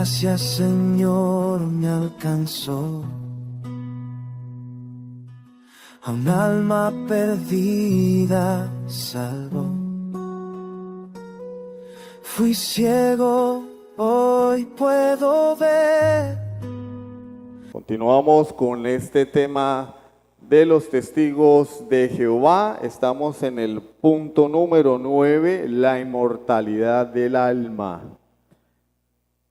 gracia, Señor, me alcanzó. A un alma perdida salvó. Fui ciego, hoy puedo ver. Continuamos con este tema de los testigos de Jehová. Estamos en el punto número 9, la inmortalidad del alma.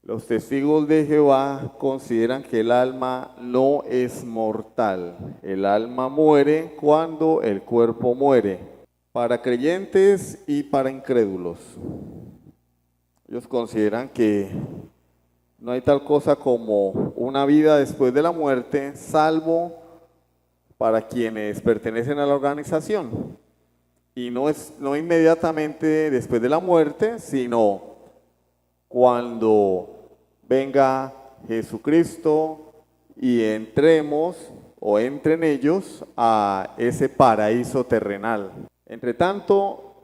Los testigos de Jehová consideran que el alma no es mortal. El alma muere cuando el cuerpo muere, para creyentes y para incrédulos. Ellos consideran que no hay tal cosa como una vida después de la muerte, salvo para quienes pertenecen a la organización. Y no inmediatamente después de la muerte, sino cuando venga Jesucristo y entremos o entren ellos a ese paraíso terrenal. Entre tanto,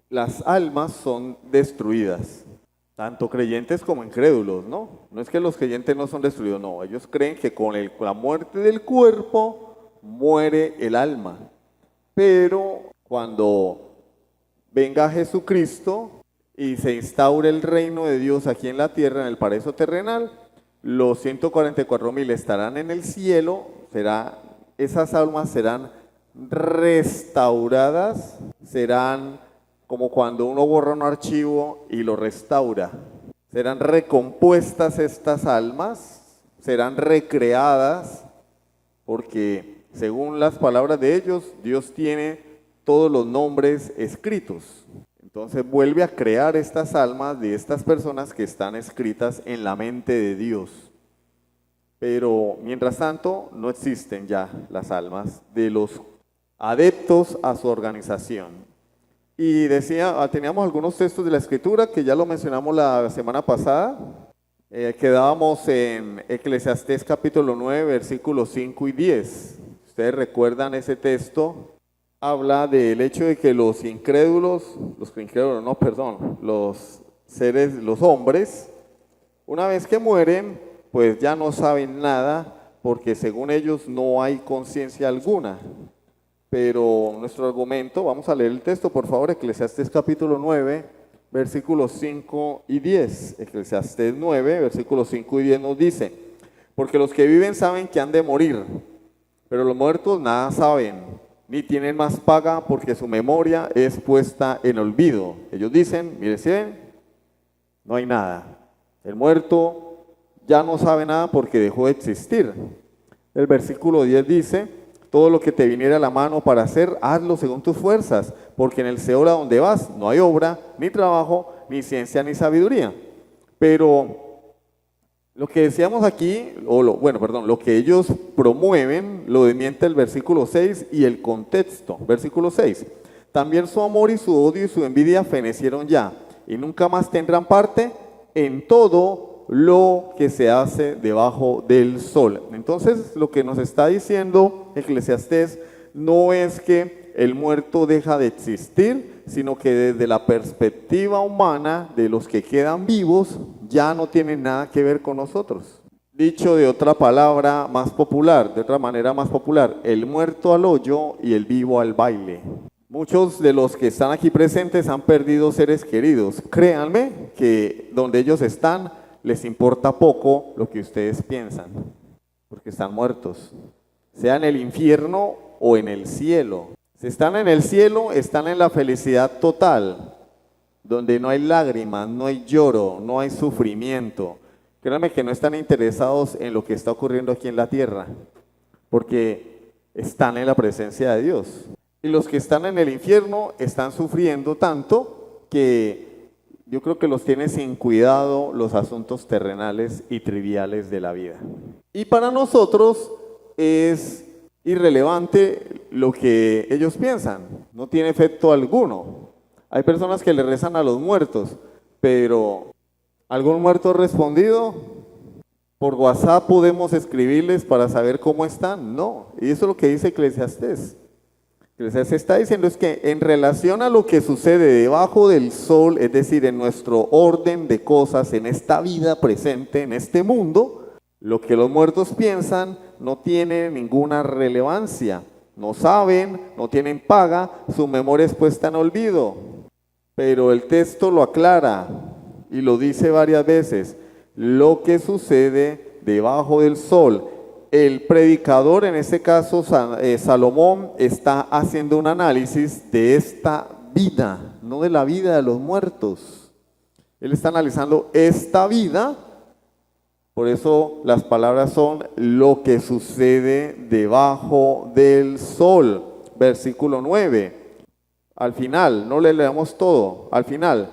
las almas son destruidas, tanto creyentes como incrédulos, ¿no? No es que los creyentes no son destruidos, no. Ellos creen que con la muerte del cuerpo muere el alma. Pero cuando venga Jesucristo y se instaure el reino de Dios aquí en la tierra, en el paraíso terrenal, los 144,000 estarán en el cielo, esas almas serán restauradas, serán como cuando uno borra un archivo y lo restaura. Serán recompuestas estas almas, serán recreadas, porque según las palabras de ellos, Dios tiene todos los nombres escritos. Entonces vuelve a crear estas almas de estas personas que están escritas en la mente de Dios. Pero mientras tanto no existen ya las almas de los adeptos a su organización. Y teníamos algunos textos de la Escritura que ya lo mencionamos la semana pasada. Quedábamos en Eclesiastés capítulo 9, versículos 5 y 10. Ustedes recuerdan ese texto. Habla del hecho de que los hombres, una vez que mueren, pues ya no saben nada, porque según ellos no hay conciencia alguna. Pero nuestro argumento, vamos a leer el texto, por favor, Eclesiastés capítulo 9, versículos 5 y 10. Eclesiastés 9, versículos 5 y 10 nos dice: porque los que viven saben que han de morir, pero los muertos nada saben, ni tienen más paga, porque su memoria es puesta en olvido. Ellos dicen, mire, ¿sí ven? No hay nada. El muerto ya no sabe nada porque dejó de existir. El versículo 10 dice: todo lo que te viniera a la mano para hacer, hazlo según tus fuerzas, porque en el Seol a donde vas no hay obra, ni trabajo, ni ciencia, ni sabiduría. Pero lo que decíamos aquí, lo que ellos promueven, lo desmiente el versículo 6 y el contexto. Versículo 6. También su amor y su odio y su envidia fenecieron ya, y nunca más tendrán parte en todo lo que se hace debajo del sol. Entonces, lo que nos está diciendo Eclesiastés no es que el muerto deja de existir, sino que desde la perspectiva humana de los que quedan vivos, ya no tienen nada que ver con nosotros. Dicho de otra palabra más popular, de otra manera más popular, el muerto al hoyo y el vivo al baile. Muchos de los que están aquí presentes han perdido seres queridos. Créanme que donde ellos están les importa poco lo que ustedes piensan, porque están muertos, sea en el infierno o en el cielo. Si están en el cielo, están en la felicidad total, donde no hay lágrimas, no hay lloro, no hay sufrimiento. Créanme que no están interesados en lo que está ocurriendo aquí en la tierra, porque están en la presencia de Dios. Y los que están en el infierno están sufriendo tanto que yo creo que los tiene sin cuidado los asuntos terrenales y triviales de la vida. Y para nosotros es irrelevante lo que ellos piensan, no tiene efecto alguno. Hay personas que le rezan a los muertos, pero ¿algún muerto respondido? ¿Por WhatsApp podemos escribirles para saber cómo están? No, y eso es lo que dice Eclesiastés. que se está diciendo es que en relación a lo que sucede debajo del sol, es decir, en nuestro orden de cosas, en esta vida presente, en este mundo, lo que los muertos piensan no tiene ninguna relevancia. No saben, no tienen paga, su memoria es puesta en olvido. Pero el texto lo aclara y lo dice varias veces. Lo que sucede debajo del sol. El predicador, en este caso Salomón, está haciendo un análisis de esta vida, no de la vida de los muertos. Él está analizando esta vida, por eso las palabras son lo que sucede debajo del sol. Versículo 9, al final, no le leamos todo, al final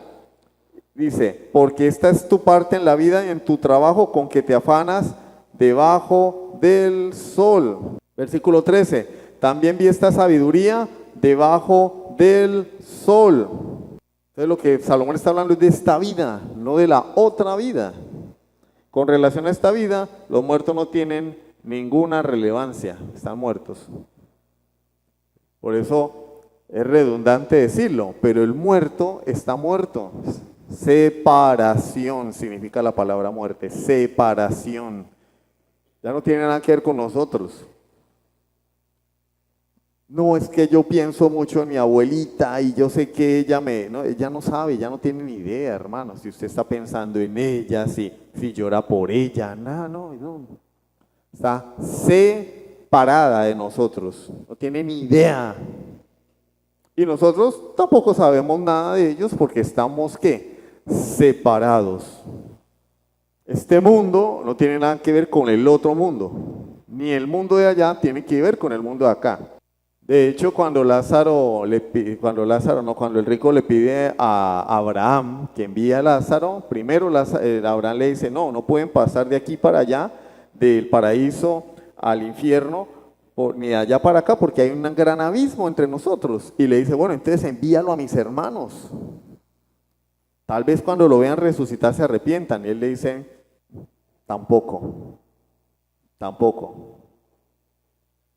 dice, porque esta es tu parte en la vida y en tu trabajo con que te afanas debajo del sol. Versículo 13, también vi esta sabiduría debajo del sol. Entonces lo que Salomón está hablando es de esta vida, no de la otra vida. Con relación a esta vida, los muertos no tienen ninguna relevancia, están muertos. Por eso es redundante decirlo, pero el muerto está muerto. Separación significa la palabra muerte, separación. Ya no tiene nada que ver con nosotros. No, es que yo pienso mucho en mi abuelita y yo sé que ella no sabe, ya no tiene ni idea, hermano. Si usted está pensando en ella, si llora por ella, no. Está separada de nosotros, no tiene ni idea. Y nosotros tampoco sabemos nada de ellos porque estamos, ¿qué? Separados. Este mundo no tiene nada que ver con el otro mundo, ni el mundo de allá tiene que ver con el mundo de acá. De hecho, cuando el rico le pide a Abraham que envíe a Lázaro, primero Abraham le dice, no pueden pasar de aquí para allá, del paraíso al infierno, ni de allá para acá, porque hay un gran abismo entre nosotros. Y le dice, bueno, entonces envíalo a mis hermanos. Tal vez cuando lo vean resucitar se arrepientan. Y él le dice, tampoco.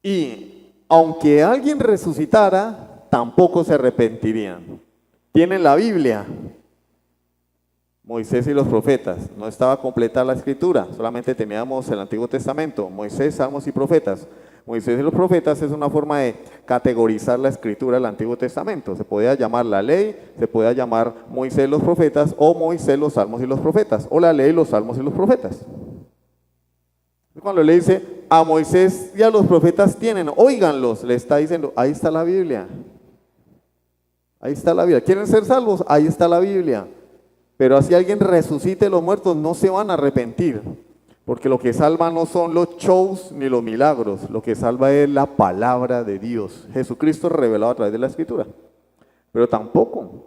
Y aunque alguien resucitara, tampoco se arrepentirían. Tienen la Biblia, Moisés y los profetas. No estaba completa la escritura, solamente teníamos el Antiguo Testamento, Moisés, Salmos y profetas. Moisés y los profetas es una forma de categorizar la escritura del Antiguo Testamento. Se podía llamar la ley, se podía llamar Moisés los profetas, o Moisés los salmos y los profetas, o la ley, los salmos y los profetas. Cuando le dice a Moisés y a los profetas tienen, óiganlos, le está diciendo, ahí está la Biblia. Ahí está la Biblia. ¿Quieren ser salvos? Ahí está la Biblia. Pero así alguien resucite los muertos, no se van a arrepentir. Porque lo que salva no son los shows ni los milagros, lo que salva es la palabra de Dios. Jesucristo revelado a través de la Escritura. Pero tampoco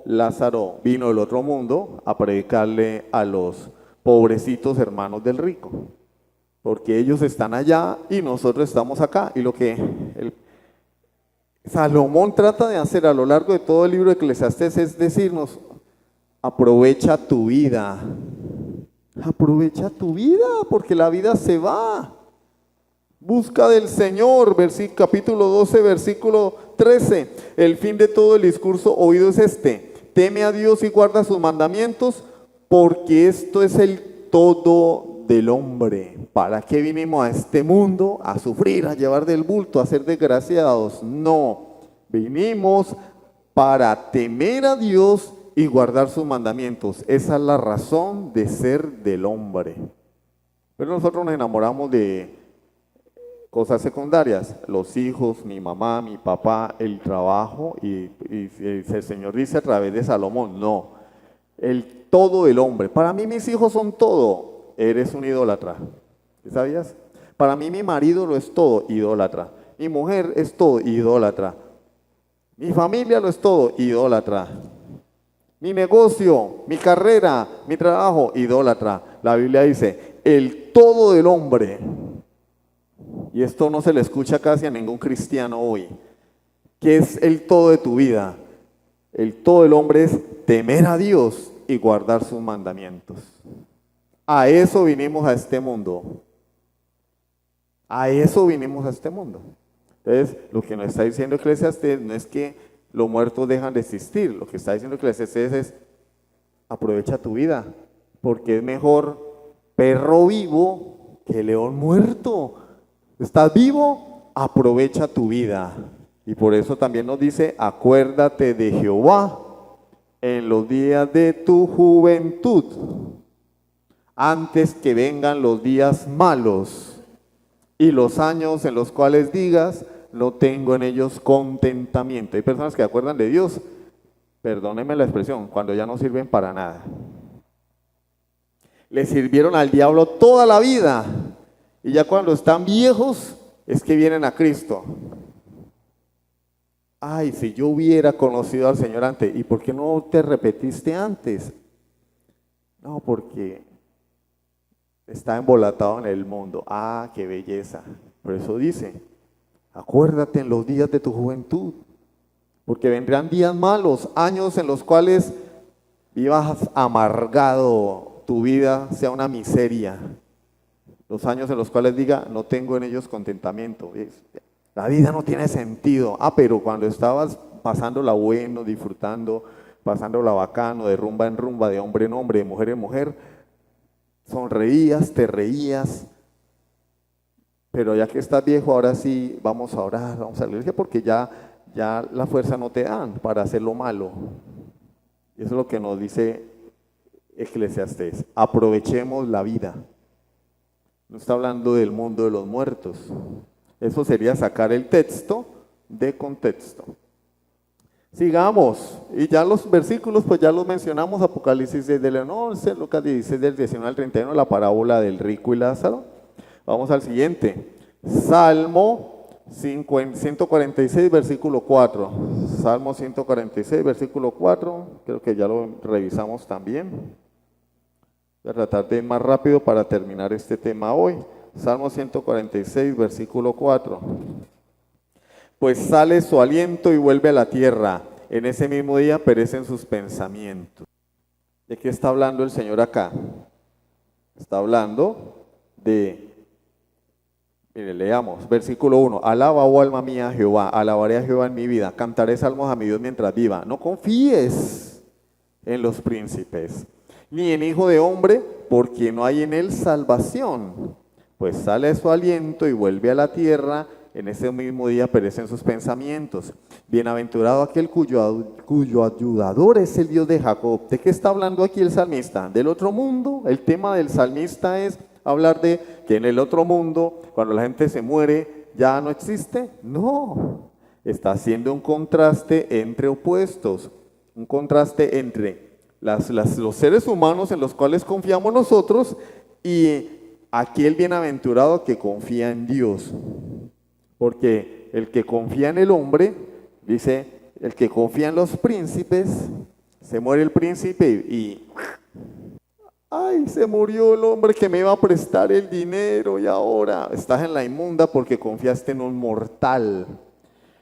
Lázaro vino del otro mundo a predicarle a los pobrecitos hermanos del rico. Porque ellos están allá y nosotros estamos acá. Y lo que Salomón trata de hacer a lo largo de todo el libro de Eclesiastés es decirnos, aprovecha tu vida. Aprovecha tu vida, porque la vida se va. Busca del Señor, capítulo 12, versículo 13. El fin de todo el discurso oído es este: teme a Dios y guarda sus mandamientos, porque esto es el todo del hombre. ¿Para qué vinimos a este mundo? A sufrir, a llevar del bulto, a ser desgraciados. No, vinimos para temer a Dios y guardar sus mandamientos. Esa es la razón de ser del hombre. Pero nosotros nos enamoramos de cosas secundarias, los hijos, mi mamá, mi papá, el trabajo, y el Señor dice a través de Salomón, no, el todo del hombre. Para mí mis hijos son todo, eres un idólatra. ¿Sabías? Para mí mi marido lo es todo, idólatra. Mi mujer es todo, idólatra. Mi familia lo es todo, idólatra. Mi negocio, mi carrera, mi trabajo, idólatra. La Biblia dice, el todo del hombre. Y esto no se le escucha casi a ningún cristiano hoy. ¿Qué es el todo de tu vida? El todo del hombre es temer a Dios y guardar sus mandamientos. A eso vinimos a este mundo. A eso vinimos a este mundo. Entonces, lo que nos está diciendo Eclesiastés no es que los muertos dejan de existir, lo que está diciendo Eclesiastés es aprovecha tu vida, porque es mejor perro vivo que león muerto. ¿Estás vivo? Aprovecha tu vida. Y por eso también nos dice, acuérdate de Jehová en los días de tu juventud, antes que vengan los días malos y los años en los cuales digas, no tengo en ellos contentamiento. Hay personas que acuerdan de Dios, perdónenme la expresión, cuando ya no sirven para nada. Le sirvieron al diablo toda la vida y ya cuando están viejos es que vienen a Cristo. Ay, si yo hubiera conocido al Señor antes, ¿y por qué no te repetiste antes? No, porque está embolatado en el mundo. Ah, qué belleza. Por eso dice, acuérdate en los días de tu juventud, porque vendrán días malos, años en los cuales vivas amargado, tu vida sea una miseria. Los años en los cuales diga, no tengo en ellos contentamiento. La vida no tiene sentido. Ah, pero cuando estabas pasándola bueno, disfrutando, pasándola bacano, de rumba en rumba, de hombre en hombre, de mujer en mujer, sonreías, te reías. Pero ya que estás viejo, ahora sí, vamos a orar, vamos a la iglesia, porque ya la fuerza no te dan para hacer lo malo. Eso es lo que nos dice Eclesiastés. Aprovechemos la vida. No está hablando del mundo de los muertos. Eso sería sacar el texto de contexto. Sigamos, y ya los versículos pues ya los mencionamos, Apocalipsis 6 del 11, Lucas 16 del 19 al 31, la parábola del rico y Lázaro. Vamos al siguiente, Salmo 146, versículo 4. Salmo 146, versículo 4, creo que ya lo revisamos también. Voy a tratar de ir más rápido para terminar este tema hoy. Salmo 146, versículo 4. Pues sale su aliento y vuelve a la tierra. En ese mismo día perecen sus pensamientos. ¿De qué está hablando el Señor acá? Está hablando de, mire, leamos, versículo 1. Alaba, oh alma mía, a Jehová. Alabaré a Jehová en mi vida. Cantaré salmos a mi Dios mientras viva. No confíes en los príncipes, ni en hijo de hombre, porque no hay en él salvación. Pues sale su aliento y vuelve a la tierra, en ese mismo día perecen sus pensamientos. Bienaventurado aquel cuyo ayudador es el Dios de Jacob. ¿De qué está hablando aquí el salmista? ¿Del otro mundo? El tema del salmista es hablar de que en el otro mundo, cuando la gente se muere, ya no existe. No, está haciendo un contraste entre opuestos, un contraste entre los seres humanos en los cuales confiamos nosotros y aquel bienaventurado que confía en Dios. Porque el que confía en el hombre, dice, el que confía en los príncipes, se muere el príncipe y ay, se murió el hombre que me iba a prestar el dinero y ahora estás en la inmunda porque confiaste en un mortal.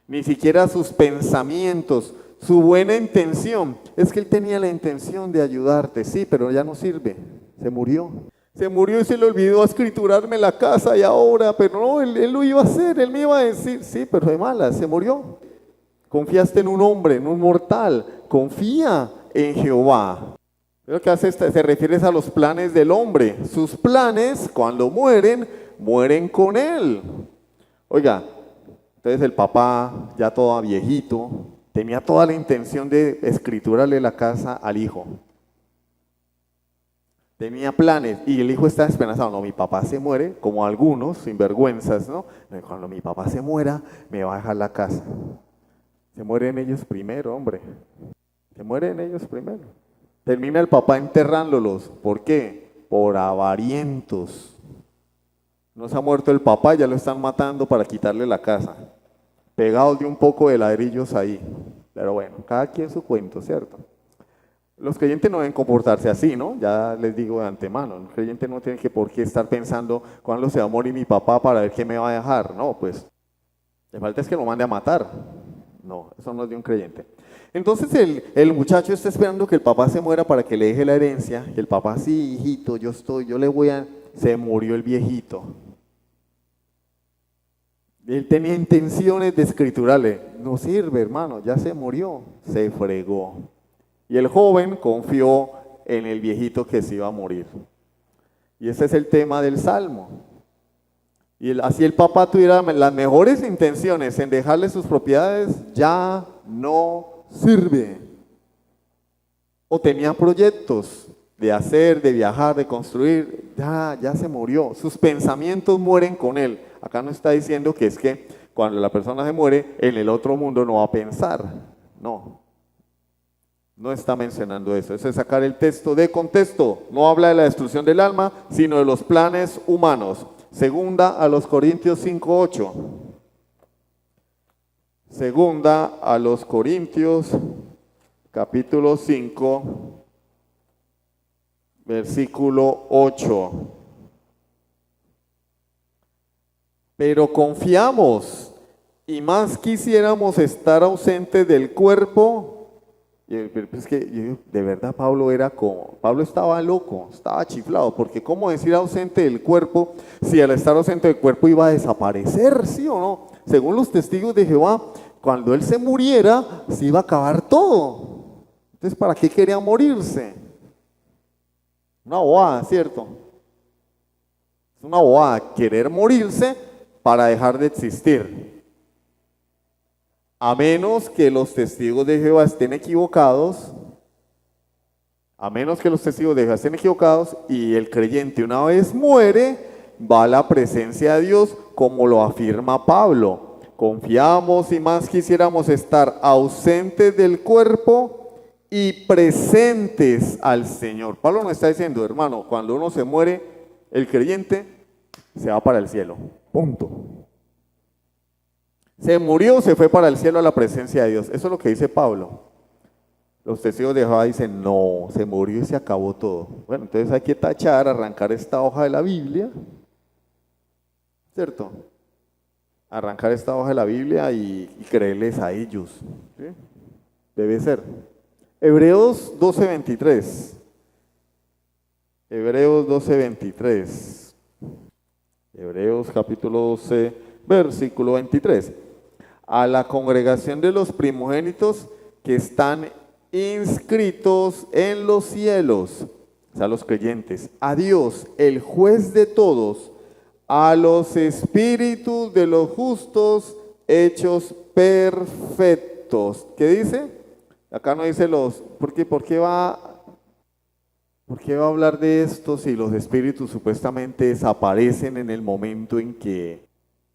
Ni siquiera sus pensamientos, su buena intención, es que él tenía la intención de ayudarte, sí, pero ya no sirve, se murió. Se murió y se le olvidó escriturarme la casa y ahora, pero no, él lo iba a hacer, él me iba a decir, sí, pero de malas, se murió. Confiaste en un hombre, en un mortal, confía en Jehová. Lo que hace se refiere a los planes del hombre. Sus planes, cuando mueren, mueren con él. Oiga, entonces el papá, ya todo viejito, tenía toda la intención de escriturarle la casa al hijo. Tenía planes y el hijo está esperanzado. No, mi papá se muere, como algunos, sinvergüenzas, ¿no? Cuando mi papá se muera, me va a dejar la casa. Se mueren ellos primero, hombre. Se mueren ellos primero. Termina el papá enterrándolos. ¿Por qué? Por avarientos. No se ha muerto el papá, ya lo están matando para quitarle la casa. Pegados de un poco de ladrillos ahí. Pero bueno, cada quien su cuento, ¿cierto? Los creyentes no deben comportarse así, ¿no? Ya les digo de antemano, el creyente no tiene que por qué estar pensando cuándo se va a morir mi papá para ver qué me va a dejar. No, pues, le falta es que lo mande a matar. No, eso no es de un creyente. Entonces el muchacho está esperando que el papá se muera para que le deje la herencia. Y el papá, sí, hijito, yo le voy a... Se murió el viejito. Él tenía intenciones de escriturarle. No sirve, hermano, ya se murió, se fregó. Y el joven confió en el viejito que se iba a morir. Y ese es el tema del Salmo. Y así el papá tuviera las mejores intenciones en dejarle sus propiedades, ya no sirve. O tenía proyectos de hacer, de viajar, de construir, ya se murió. Sus pensamientos mueren con él. Acá no está diciendo que es que cuando la persona se muere, en el otro mundo no va a pensar. No está mencionando eso. Eso es sacar el texto de contexto. No habla de la destrucción del alma, sino de los planes humanos. Segunda a los Corintios 5:8. Segunda a los Corintios, capítulo 5, versículo 8. Pero confiamos y más quisiéramos estar ausentes del cuerpo. Es que de verdad Pablo estaba loco, estaba chiflado, porque ¿cómo decir ausente del cuerpo si al estar ausente del cuerpo iba a desaparecer, sí o no? Según los testigos de Jehová, cuando él se muriera, se iba a acabar todo. Entonces, ¿para qué quería morirse? Una bobada, ¿cierto? Es una bobada querer morirse para dejar de existir. A menos que los testigos de Jehová estén equivocados, y el creyente una vez muere, va a la presencia de Dios, como lo afirma Pablo. Confiamos y más quisiéramos estar ausentes del cuerpo y presentes al Señor. Pablo nos está diciendo, hermano, cuando uno se muere, el creyente se va para el cielo. Punto. Se murió, se fue para el cielo a la presencia de Dios. Eso es lo que dice Pablo. Los testigos de Jehová dicen, no, se murió y se acabó todo. Bueno, entonces hay que tachar, arrancar esta hoja de la Biblia, ¿cierto? Arrancar esta hoja de la Biblia y creerles a ellos, ¿sí? Debe ser. Hebreos 12:23. Hebreos 12:23. Hebreos capítulo 12, versículo 23. A la congregación de los primogénitos que están inscritos en los cielos, o sea, los creyentes, a Dios, el juez de todos, a los espíritus de los justos hechos perfectos. ¿Qué dice? Acá no dice ¿por qué va a hablar de esto si los espíritus supuestamente desaparecen en el momento en que,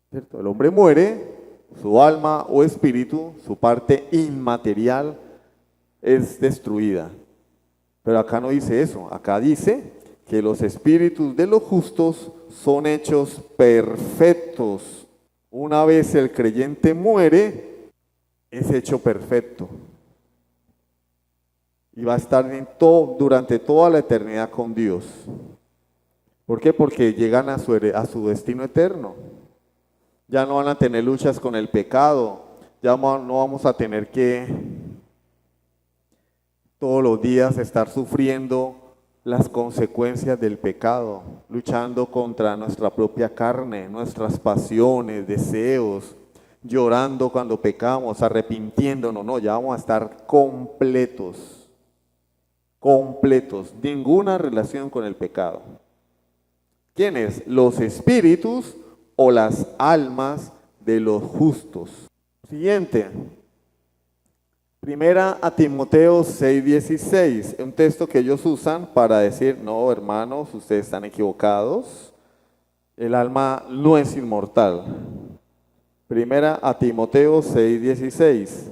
¿cierto?, el hombre muere? Su alma o espíritu, su parte inmaterial, es destruida. Pero acá no dice eso. Acá dice que los espíritus de los justos son hechos perfectos. Una vez el creyente muere, es hecho perfecto. Y va a estar durante toda la eternidad con Dios. ¿Por qué? Porque llegan a su destino eterno. Ya no van a tener luchas con el pecado. Ya no vamos a tener que todos los días estar sufriendo las consecuencias del pecado, luchando contra nuestra propia carne, nuestras pasiones, deseos, llorando cuando pecamos, arrepintiéndonos. No, ya vamos a estar completos, ninguna relación con el pecado. ¿Quiénes? Los espíritus o las almas de los justos. Siguiente. Primera a Timoteo 6:16, un texto que ellos usan para decir, no, hermanos, ustedes están equivocados, el alma no es inmortal. Primera a Timoteo 6:16,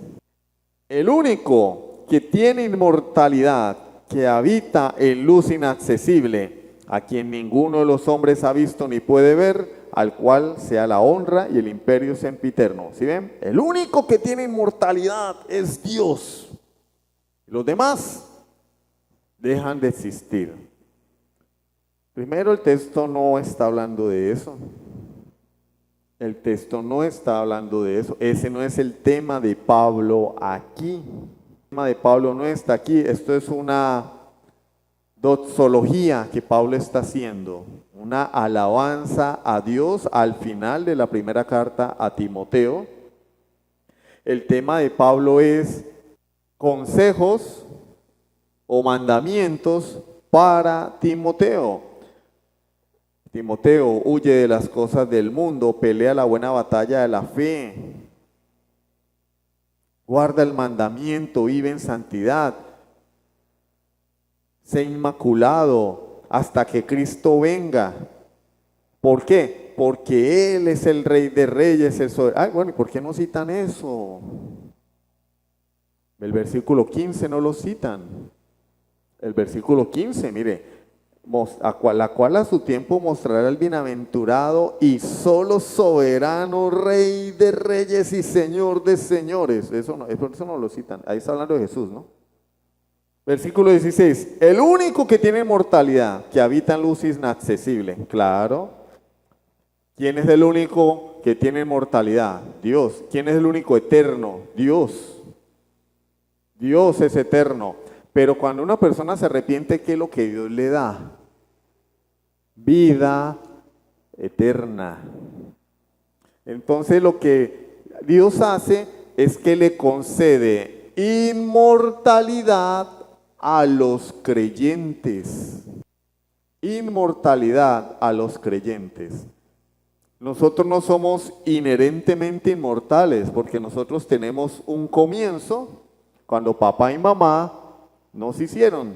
el único que tiene inmortalidad, que habita en luz inaccesible, a quien ninguno de los hombres ha visto ni puede ver, al cual sea la honra y el imperio sempiterno. ¿Sí ven? El único que tiene inmortalidad es Dios. Los demás dejan de existir. Primero, el texto no está hablando de eso. El texto no está hablando de eso. Ese no es el tema de Pablo aquí. El tema de Pablo no está aquí. Esto es una doxología que Pablo está haciendo, una alabanza a Dios al final de la primera carta a Timoteo. El tema de Pablo es consejos o mandamientos para Timoteo. Timoteo, huye de las cosas del mundo, pelea la buena batalla de la fe, guarda el mandamiento, vive en santidad, sé inmaculado hasta que Cristo venga. ¿Por qué? Porque Él es el Rey de Reyes, el soberano. Ay, bueno, ¿y por qué no citan eso? El versículo 15 no lo citan. El versículo 15, mire, la cual a su tiempo mostrará el bienaventurado y solo soberano Rey de Reyes y Señor de Señores. Eso no lo citan. Ahí está hablando de Jesús, ¿no? Versículo 16. El único que tiene inmortalidad, que habita en luz inaccesible. Claro. ¿Quién es el único que tiene inmortalidad? Dios. ¿Quién es el único eterno? Dios. Dios es eterno. Pero cuando una persona se arrepiente, ¿qué es lo que Dios le da? Vida eterna. Entonces lo que Dios hace es que le concede inmortalidad a los creyentes. Inmortalidad a los creyentes. Nosotros no somos inherentemente inmortales porque nosotros tenemos un comienzo cuando papá y mamá nos hicieron.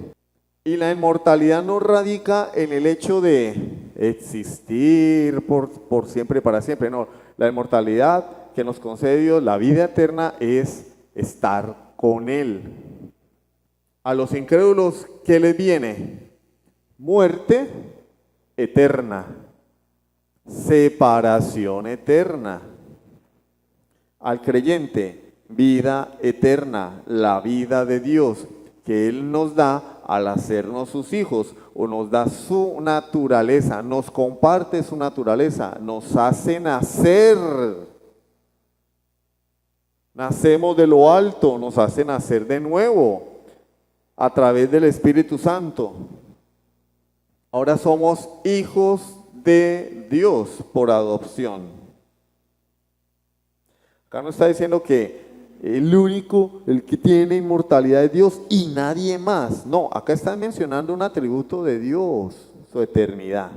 Y la inmortalidad no radica en el hecho de existir por siempre, para siempre. No, la inmortalidad que nos concede Dios, la vida eterna, es estar con Él. A los incrédulos, ¿qué les viene? Muerte eterna, separación eterna. Al creyente, vida eterna, la vida de Dios que Él nos da al hacernos sus hijos, o nos da su naturaleza, nos comparte su naturaleza, nos hace nacer. Nacemos de lo alto, nos hace nacer de nuevo a través del Espíritu Santo. Ahora somos hijos de Dios por adopción. Acá nos está diciendo que el único, el que tiene inmortalidad es Dios y nadie más. No, acá está mencionando un atributo de Dios, su eternidad.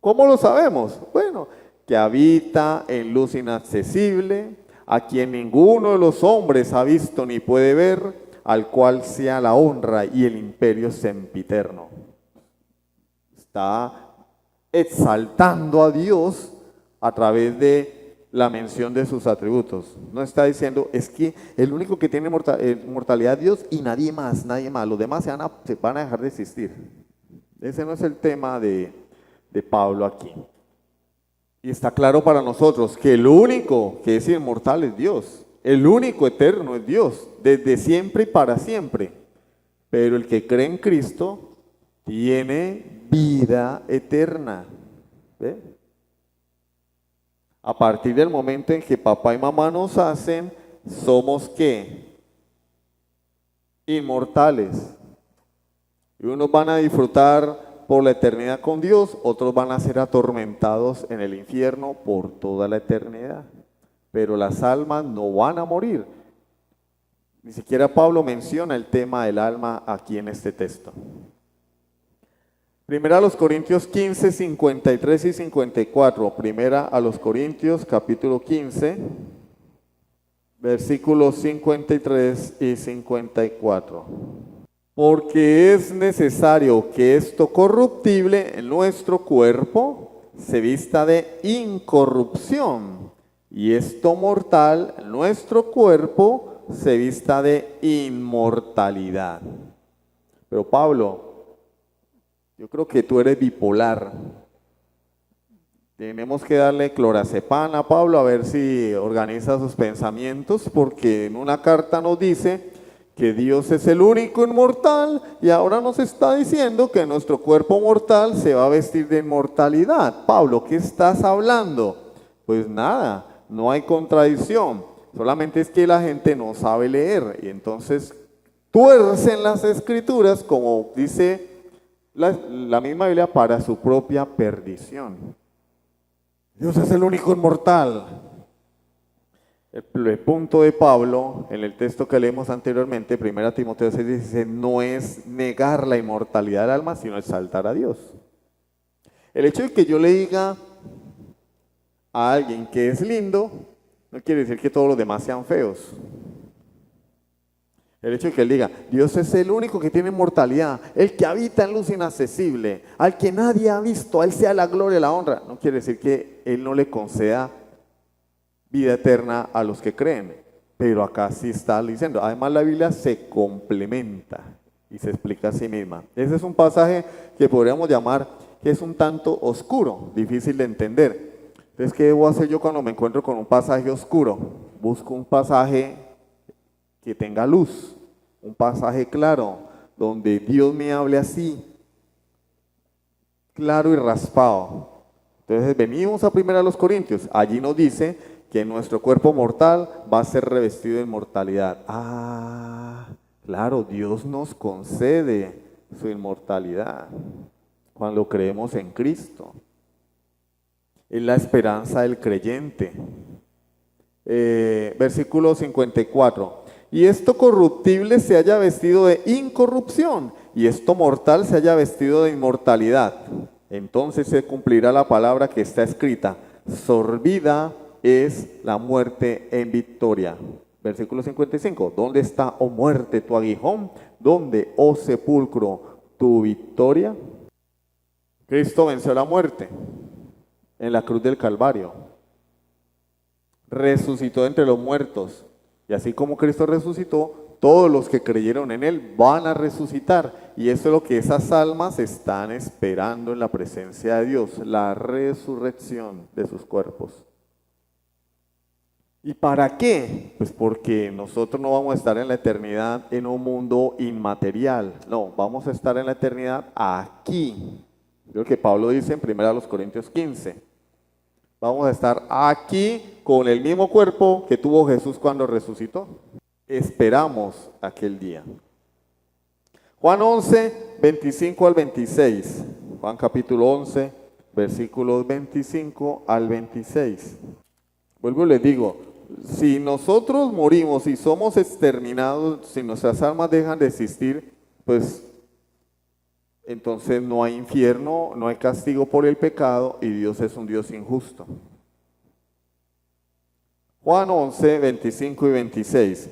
¿Cómo lo sabemos? Bueno, que habita en luz inaccesible, a quien ninguno de los hombres ha visto ni puede ver, al cual sea la honra y el imperio sempiterno. Está exaltando a Dios a través de la mención de sus atributos. No está diciendo, es que el único que tiene mortalidad es Dios y nadie más. Los demás se van a dejar de existir. Ese no es el tema de Pablo aquí. Y está claro para nosotros que el único que es inmortal es Dios. El único eterno es Dios, desde siempre y para siempre. Pero el que cree en Cristo tiene vida eterna. ¿Ve? A partir del momento en que papá y mamá nos hacen, somos ¿qué? Inmortales. Y unos van a disfrutar por la eternidad con Dios, otros van a ser atormentados en el infierno por toda la eternidad. Pero las almas no van a morir. Ni siquiera Pablo menciona el tema del alma aquí en este texto. Primera a los Corintios 15, 53 y 54. Primera a los Corintios capítulo 15, versículos 53 y 54. Porque es necesario que esto corruptible en nuestro cuerpo se vista de incorrupción, y esto mortal en nuestro cuerpo se vista de inmortalidad. Pero Pablo, yo creo que tú eres bipolar. Tenemos que darle clorazepam a Pablo a ver si organiza sus pensamientos, porque en una carta nos dice que Dios es el único inmortal y ahora nos está diciendo que nuestro cuerpo mortal se va a vestir de inmortalidad. Pablo, ¿qué estás hablando? Pues nada, no hay contradicción, solamente es que la gente no sabe leer y entonces tuercen las escrituras, como dice la misma Biblia para su propia perdición. Dios es el único inmortal. El punto de Pablo, en el texto que leímos anteriormente, 1 Timoteo 6, dice, no es negar la inmortalidad del alma, sino exaltar a Dios. El hecho de que yo le diga a alguien que es lindo, no quiere decir que todos los demás sean feos. El hecho de que él diga, Dios es el único que tiene inmortalidad, el que habita en luz inaccesible, al que nadie ha visto, a él sea la gloria y la honra, no quiere decir que él no le conceda vida eterna a los que creen. Pero acá sí está diciendo, además la Biblia se complementa y se explica a sí misma. Ese es un pasaje que podríamos llamar que es un tanto oscuro, difícil de entender. Entonces, ¿qué debo hacer yo cuando me encuentro con un pasaje oscuro? Busco un pasaje que tenga luz, un pasaje claro, donde Dios me hable así, claro y raspado. Entonces venimos a 1 Corintios, allí nos dice que nuestro cuerpo mortal va a ser revestido de inmortalidad. Ah, claro, Dios nos concede su inmortalidad cuando creemos en Cristo. Es la esperanza del creyente. Versículo 54. Y esto corruptible se haya vestido de incorrupción, y esto mortal se haya vestido de inmortalidad. Entonces se cumplirá la palabra que está escrita: sorbida es la muerte en victoria. Versículo 55. ¿Dónde está, oh muerte, tu aguijón? ¿Dónde, oh sepulcro, tu victoria? Cristo venció la muerte en la cruz del Calvario. Resucitó entre los muertos. Y así como Cristo resucitó, todos los que creyeron en Él van a resucitar. Y eso es lo que esas almas están esperando en la presencia de Dios, la resurrección de sus cuerpos. ¿Y para qué? Pues porque nosotros no vamos a estar en la eternidad en un mundo inmaterial. No, vamos a estar en la eternidad aquí. Lo que Pablo dice en 1 Corintios 15. Vamos a estar aquí con el mismo cuerpo que tuvo Jesús cuando resucitó. Esperamos aquel día. Juan 11, 25 al 26. Juan capítulo 11, versículos 25 al 26. Vuelvo y les digo, si nosotros morimos y somos exterminados, si nuestras almas dejan de existir, pues entonces no hay infierno, no hay castigo por el pecado y Dios es un Dios injusto. Juan 11, 25 y 26.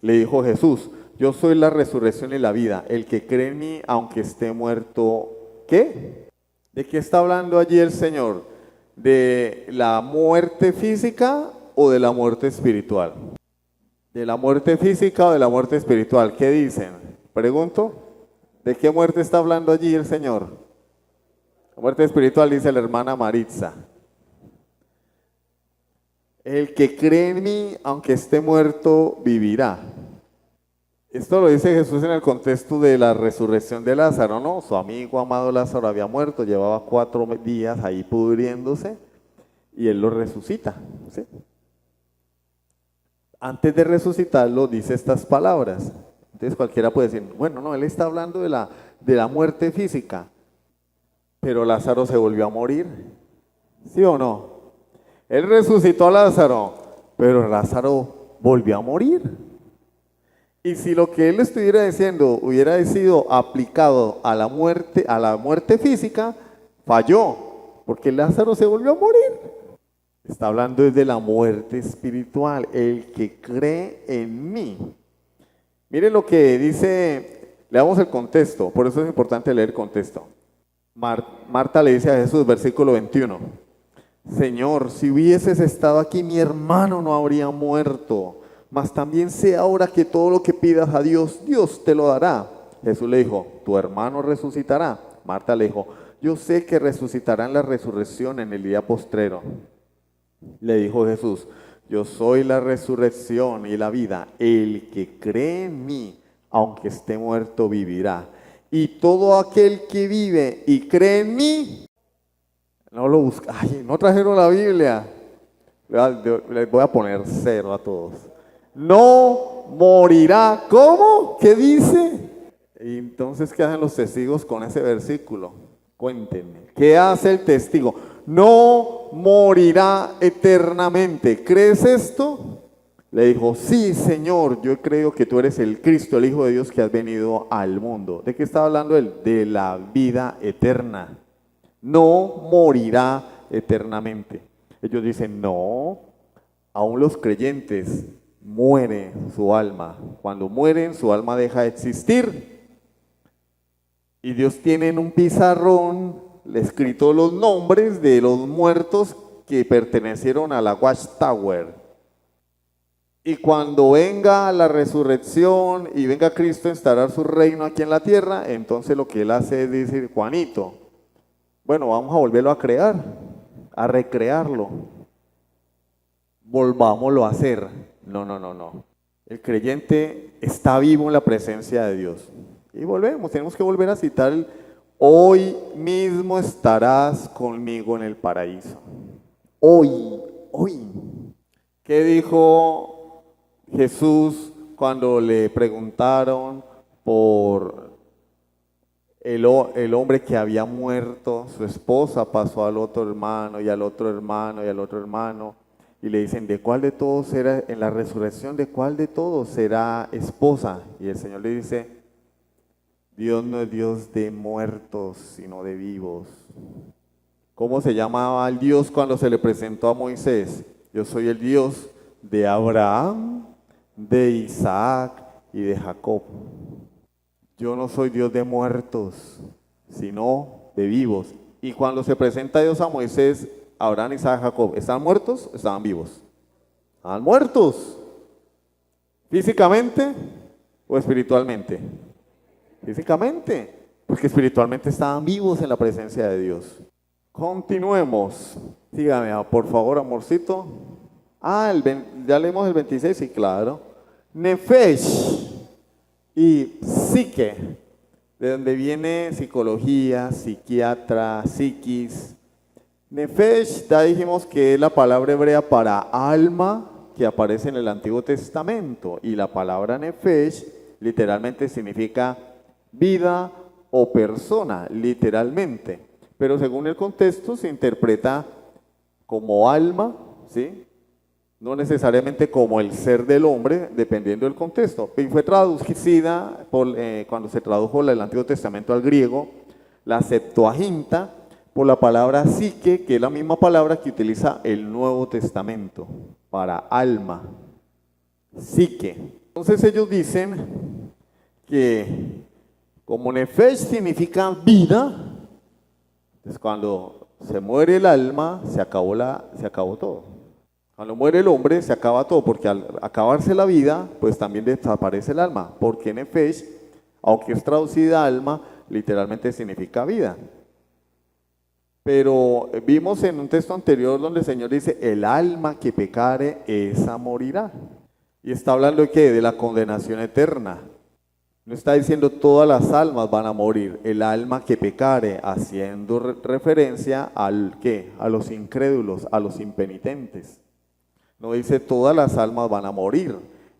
Le dijo Jesús: yo soy la resurrección y la vida. El que cree en mí, aunque esté muerto, ¿qué? ¿De qué está hablando allí el Señor? ¿De la muerte física o de la muerte espiritual? ¿De la muerte física o de la muerte espiritual? ¿Qué dicen? Pregunto. ¿De qué muerte está hablando allí el Señor? La muerte espiritual, dice la hermana Maritza. El que cree en mí, aunque esté muerto, vivirá. Esto lo dice Jesús en el contexto de la resurrección de Lázaro, ¿no? Su amigo amado Lázaro había muerto, llevaba 4 días ahí pudriéndose y él lo resucita, ¿sí? Antes de resucitarlo dice estas palabras. Entonces cualquiera puede decir, bueno, no, él está hablando de la muerte física, pero Lázaro se volvió a morir, ¿sí o no? Él resucitó a Lázaro, pero Lázaro volvió a morir. Y si lo que él estuviera diciendo hubiera sido aplicado a la muerte física, falló, porque Lázaro se volvió a morir. Está hablando desde la muerte espiritual, el que cree en mí. Miren lo que dice, leamos el contexto, por eso es importante leer el contexto. Marta le dice a Jesús, versículo 21, Señor, si hubieses estado aquí, mi hermano no habría muerto, mas también sé ahora que todo lo que pidas a Dios, Dios te lo dará. Jesús le dijo, tu hermano resucitará. Marta le dijo, yo sé que resucitará en la resurrección en el día postrero. Le dijo Jesús, yo soy la resurrección y la vida. El que cree en mí, aunque esté muerto, vivirá. Y todo aquel que vive y cree en mí, no lo busca. Ay, no trajeron la Biblia. Les voy a poner 0 a todos. No morirá. ¿Cómo? ¿Qué dice? Y entonces, ¿qué hacen los testigos con ese versículo? Cuéntenme. ¿Qué hace el testigo? No morirá eternamente. ¿Crees esto? Le dijo, sí, Señor, yo creo que tú eres el Cristo, el Hijo de Dios que has venido al mundo. ¿De qué está hablando él? De la vida eterna. No morirá eternamente. Ellos dicen, no, aún los creyentes muere su alma. Cuando mueren, su alma deja de existir. Y Dios tiene en un pizarrón escrito los nombres de los muertos que pertenecieron a la Watchtower. Y cuando venga la resurrección y venga Cristo a instalar su reino aquí en la tierra, entonces lo que él hace es decir, Juanito, bueno, vamos a volverlo a crear, a recrearlo. Volvámoslo a hacer. No. El creyente está vivo en la presencia de Dios. Y volvemos, tenemos que volver a citar hoy mismo estarás conmigo en el paraíso. Hoy. ¿Qué dijo Jesús cuando le preguntaron por el hombre que había muerto? Su esposa pasó al otro hermano y al otro hermano y al otro hermano. Y le dicen, ¿de cuál de todos será, en la resurrección, de cuál de todos será esposa? Y el Señor le dice, Dios no es Dios de muertos, sino de vivos. ¿Cómo se llamaba el Dios cuando se le presentó a Moisés? Yo soy el Dios de Abraham, de Isaac y de Jacob. Yo no soy Dios de muertos, sino de vivos. Y cuando se presenta Dios a Moisés, Abraham, Isaac, Jacob, ¿estaban muertos o estaban vivos? Estaban muertos. ¿Físicamente o espiritualmente? Físicamente, porque espiritualmente estaban vivos en la presencia de Dios. Continuemos. Dígame, por favor, amorcito. Ya leímos el 26, sí, claro. Nefesh y psique, de donde viene psicología, psiquiatra, psiquis. Nefesh, ya dijimos que es la palabra hebrea para alma que aparece en el Antiguo Testamento. Y la palabra nefesh literalmente significa vida o persona, literalmente. Pero según el contexto se interpreta como alma, ¿sí? No necesariamente como el ser del hombre, dependiendo del contexto. Y fue traducida cuando se tradujo el Antiguo Testamento al griego, la Septuaginta, por la palabra psique, que es la misma palabra que utiliza el Nuevo Testamento para alma. Psique. Entonces ellos dicen que como nefesh significa vida, entonces cuando se muere el alma, se acabó todo. Cuando muere el hombre, se acaba todo, porque al acabarse la vida, pues también desaparece el alma, porque nefesh, aunque es traducida alma, literalmente significa vida. Pero vimos en un texto anterior donde el Señor dice, el alma que pecare, esa morirá. Y está hablando de ¿qué? De la condenación eterna. No está diciendo todas las almas van a morir, el alma que pecare, haciendo referencia al ¿qué? A los incrédulos, a los impenitentes. No dice todas las almas van a morir,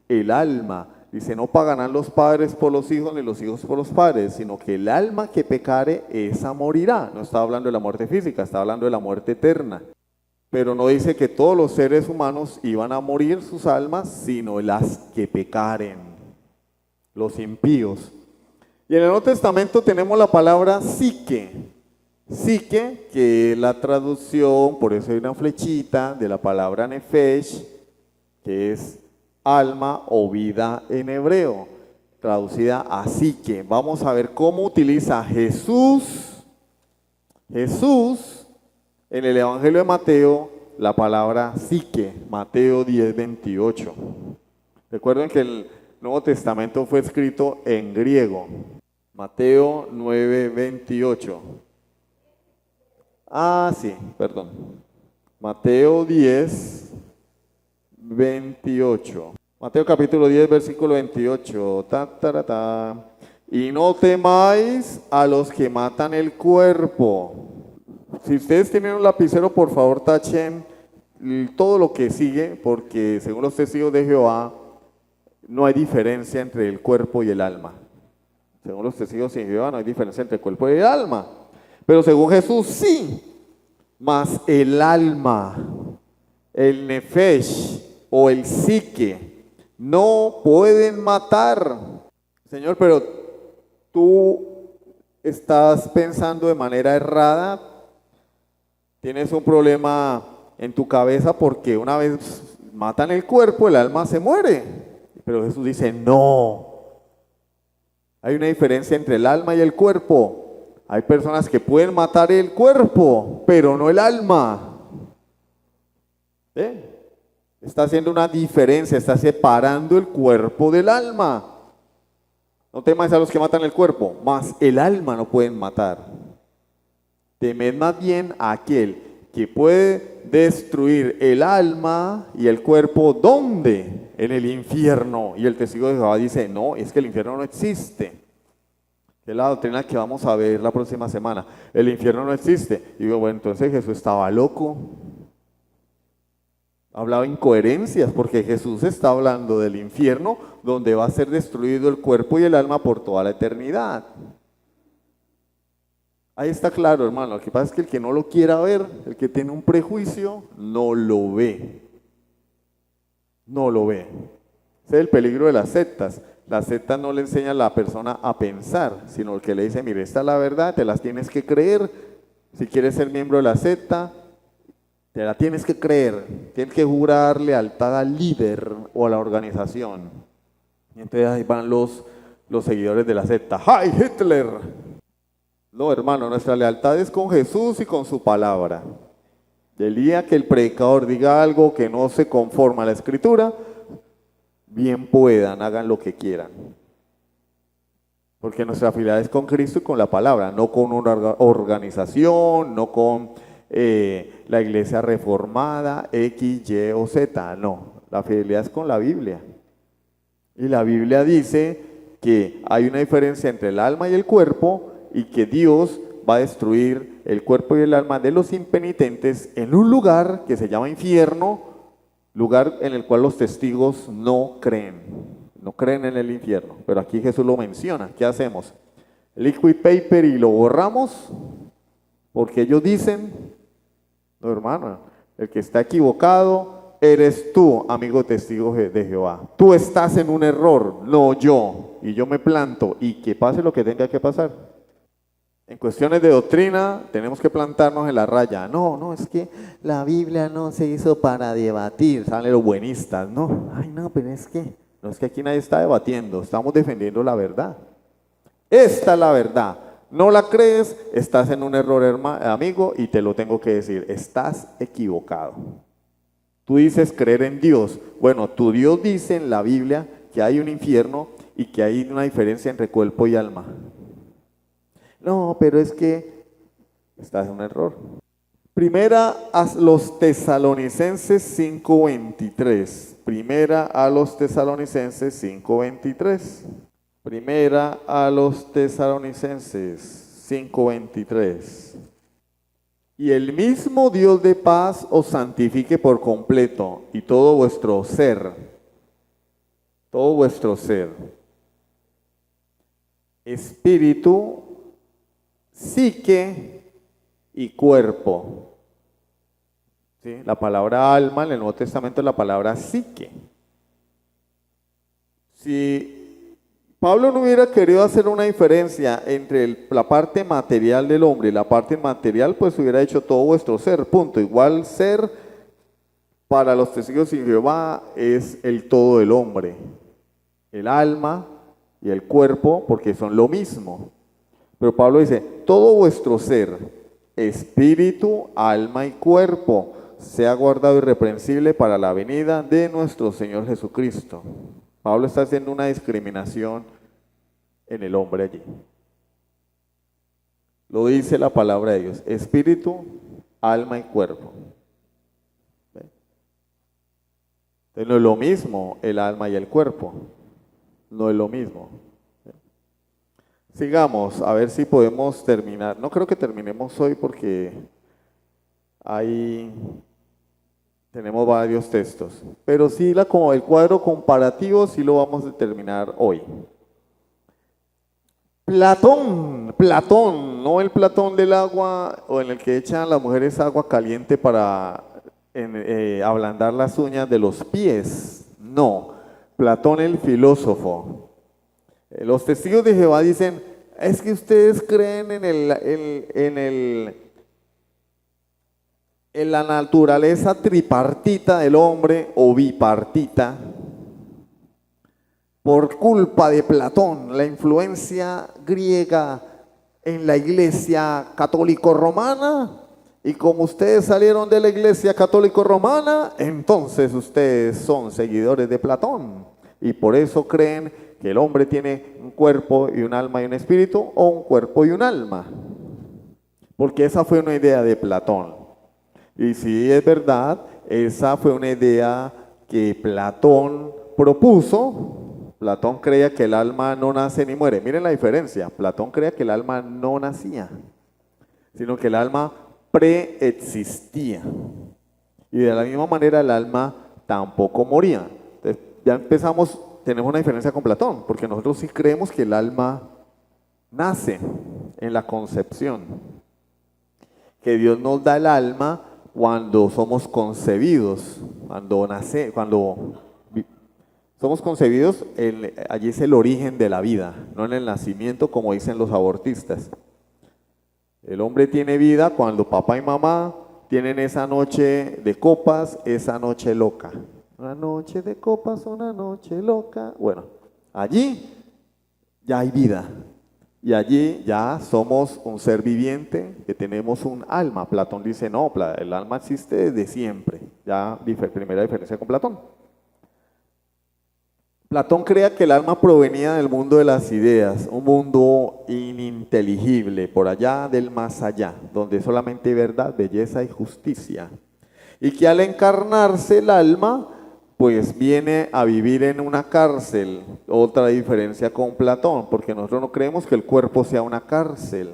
el alma, dice no pagarán los padres por los hijos ni los hijos por los padres, sino que el alma que pecare, esa morirá. No está hablando de la muerte física, está hablando de la muerte eterna. Pero no dice que todos los seres humanos iban a morir sus almas, sino las que pecaren. Los impíos. Y en el Nuevo Testamento tenemos la palabra psique. Psique, que es la traducción, por eso hay una flechita, de la palabra nefesh, que es alma o vida en hebreo, traducida a psique. Vamos a ver cómo utiliza Jesús en el Evangelio de Mateo la palabra psique, Mateo 10:28. Recuerden que el Nuevo Testamento fue escrito en griego. Mateo 9:28. Perdón. Mateo 10:28. Mateo capítulo 10, versículo 28. Y no temáis a los que matan el cuerpo. Si ustedes tienen un lapicero, por favor tachen todo lo que sigue, porque según los testigos de Jehová, no hay diferencia entre el cuerpo y el alma. Según los testigos de Jehová no hay diferencia entre el cuerpo y el alma. Pero según Jesús sí. Mas el alma, el nefesh o el psique no pueden matar. Señor, pero tú estás pensando de manera errada. Tienes un problema en tu cabeza porque una vez matan el cuerpo, el alma se muere. Pero Jesús dice, no. Hay una diferencia entre el alma y el cuerpo. Hay personas que pueden matar el cuerpo, pero no el alma. Está haciendo una diferencia, está separando el cuerpo del alma. No temáis a los que matan el cuerpo, mas el alma no pueden matar. Temed más bien a aquel que puede destruir el alma y el cuerpo, ¿dónde? En el infierno. Y el testigo de Jehová dice, no, es que el infierno no existe. Es la doctrina que vamos a ver la próxima semana. El infierno no existe. Y digo, bueno, entonces Jesús estaba loco. Hablaba incoherencias, porque Jesús está hablando del infierno, donde va a ser destruido el cuerpo y el alma por toda la eternidad. Ahí está claro, hermano. Lo que pasa es que el que no lo quiera ver, el que tiene un prejuicio, no lo ve. No lo ve. Ese es el peligro de las sectas. Las sectas no le enseñan a la persona a pensar, sino que le dice, mire, esta es la verdad, te las tienes que creer. Si quieres ser miembro de la secta, te la tienes que creer. Tienes que jurar lealtad al líder o a la organización. Y entonces ahí van los seguidores de la secta. ¡Ay, Hitler! No, hermano, nuestra lealtad es con Jesús y con su palabra. El día que el predicador diga algo que no se conforma a la Escritura, bien puedan, hagan lo que quieran. Porque nuestra fidelidad es con Cristo y con la palabra, no con una organización, no con la iglesia reformada, X, Y o Z, no. La fidelidad es con la Biblia. Y la Biblia dice que hay una diferencia entre el alma y el cuerpo, y que Dios va a destruir el cuerpo y el alma de los impenitentes en un lugar que se llama infierno, lugar en el cual los testigos no creen en el infierno. Pero aquí Jesús lo menciona. ¿Qué hacemos? Liquid paper y lo borramos, porque ellos dicen, no, hermano, el que está equivocado eres tú, amigo testigo de Jehová. Tú estás en un error, no yo, y yo me planto y que pase lo que tenga que pasar. En cuestiones de doctrina tenemos que plantarnos en la raya. No, es que la Biblia no se hizo para debatir. Salen los buenistas, ¿no? Ay, no, pero es que aquí nadie está debatiendo, estamos defendiendo la verdad. Esta es la verdad. No la crees, estás en un error, amigo, y te lo tengo que decir, estás equivocado. Tú dices creer en Dios. Bueno, tu Dios dice en la Biblia que hay un infierno y que hay una diferencia entre cuerpo y alma. No, pero es que estás en un error. Primera a los Tesalonicenses 5:23. Primera a los Tesalonicenses 5:23. Primera a los Tesalonicenses 5:23. Y el mismo Dios de paz os santifique por completo, y todo vuestro ser, espíritu, psique y cuerpo. ¿Sí? La palabra alma en el Nuevo Testamento es la palabra psique. Si Pablo no hubiera querido hacer una diferencia entre la parte material del hombre y la parte inmaterial, pues hubiera hecho todo vuestro ser, punto. Igual ser para los testigos de Jehová es el todo del hombre, el alma y el cuerpo, porque son lo mismo. Pero Pablo dice, todo vuestro ser, espíritu, alma y cuerpo, sea guardado irreprensible para la venida de nuestro Señor Jesucristo. Pablo está haciendo una discriminación en el hombre allí. Lo dice la palabra de Dios, espíritu, alma y cuerpo. Entonces no es lo mismo el alma y el cuerpo, no es lo mismo. Sigamos, a ver si podemos terminar. No creo que terminemos hoy porque ahí tenemos varios textos. Pero sí, como el cuadro comparativo sí lo vamos a terminar hoy. Platón, no el Platón del agua o en el que echan las mujeres agua caliente para ablandar las uñas de los pies. No, Platón el filósofo. Los testigos de Jehová dicen, es que ustedes creen en la naturaleza tripartita del hombre o bipartita por culpa de Platón, la influencia griega en la iglesia católico-romana, y como ustedes salieron de la iglesia católico-romana, entonces ustedes son seguidores de Platón, y por eso creen que el hombre tiene un cuerpo y un alma y un espíritu, o un cuerpo y un alma, porque esa fue una idea de Platón. Y si es verdad, esa fue una idea que Platón propuso. Platón creía que el alma no nace ni muere. Miren la diferencia. Platón creía que el alma no nacía, sino que el alma preexistía. Y de la misma manera el alma tampoco moría. Entonces, ya empezamos, tenemos una diferencia con Platón, porque nosotros sí creemos que el alma nace en la concepción. Que Dios nos da el alma cuando somos concebidos, cuando somos concebidos, allí es el origen de la vida, no en el nacimiento como dicen los abortistas. El hombre tiene vida cuando papá y mamá tienen esa noche de copas, esa noche loca. Una noche de copas, una noche loca. Bueno, allí ya hay vida. Y allí ya somos un ser viviente, que tenemos un alma. Platón dice, no, el alma existe desde siempre. Ya, primera diferencia con Platón. Platón creía que el alma provenía del mundo de las ideas, un mundo ininteligible, por allá del más allá, donde solamente hay verdad, belleza y justicia. Y que al encarnarse el alma, pues viene a vivir en una cárcel. Otra diferencia con Platón, porque nosotros no creemos que el cuerpo sea una cárcel.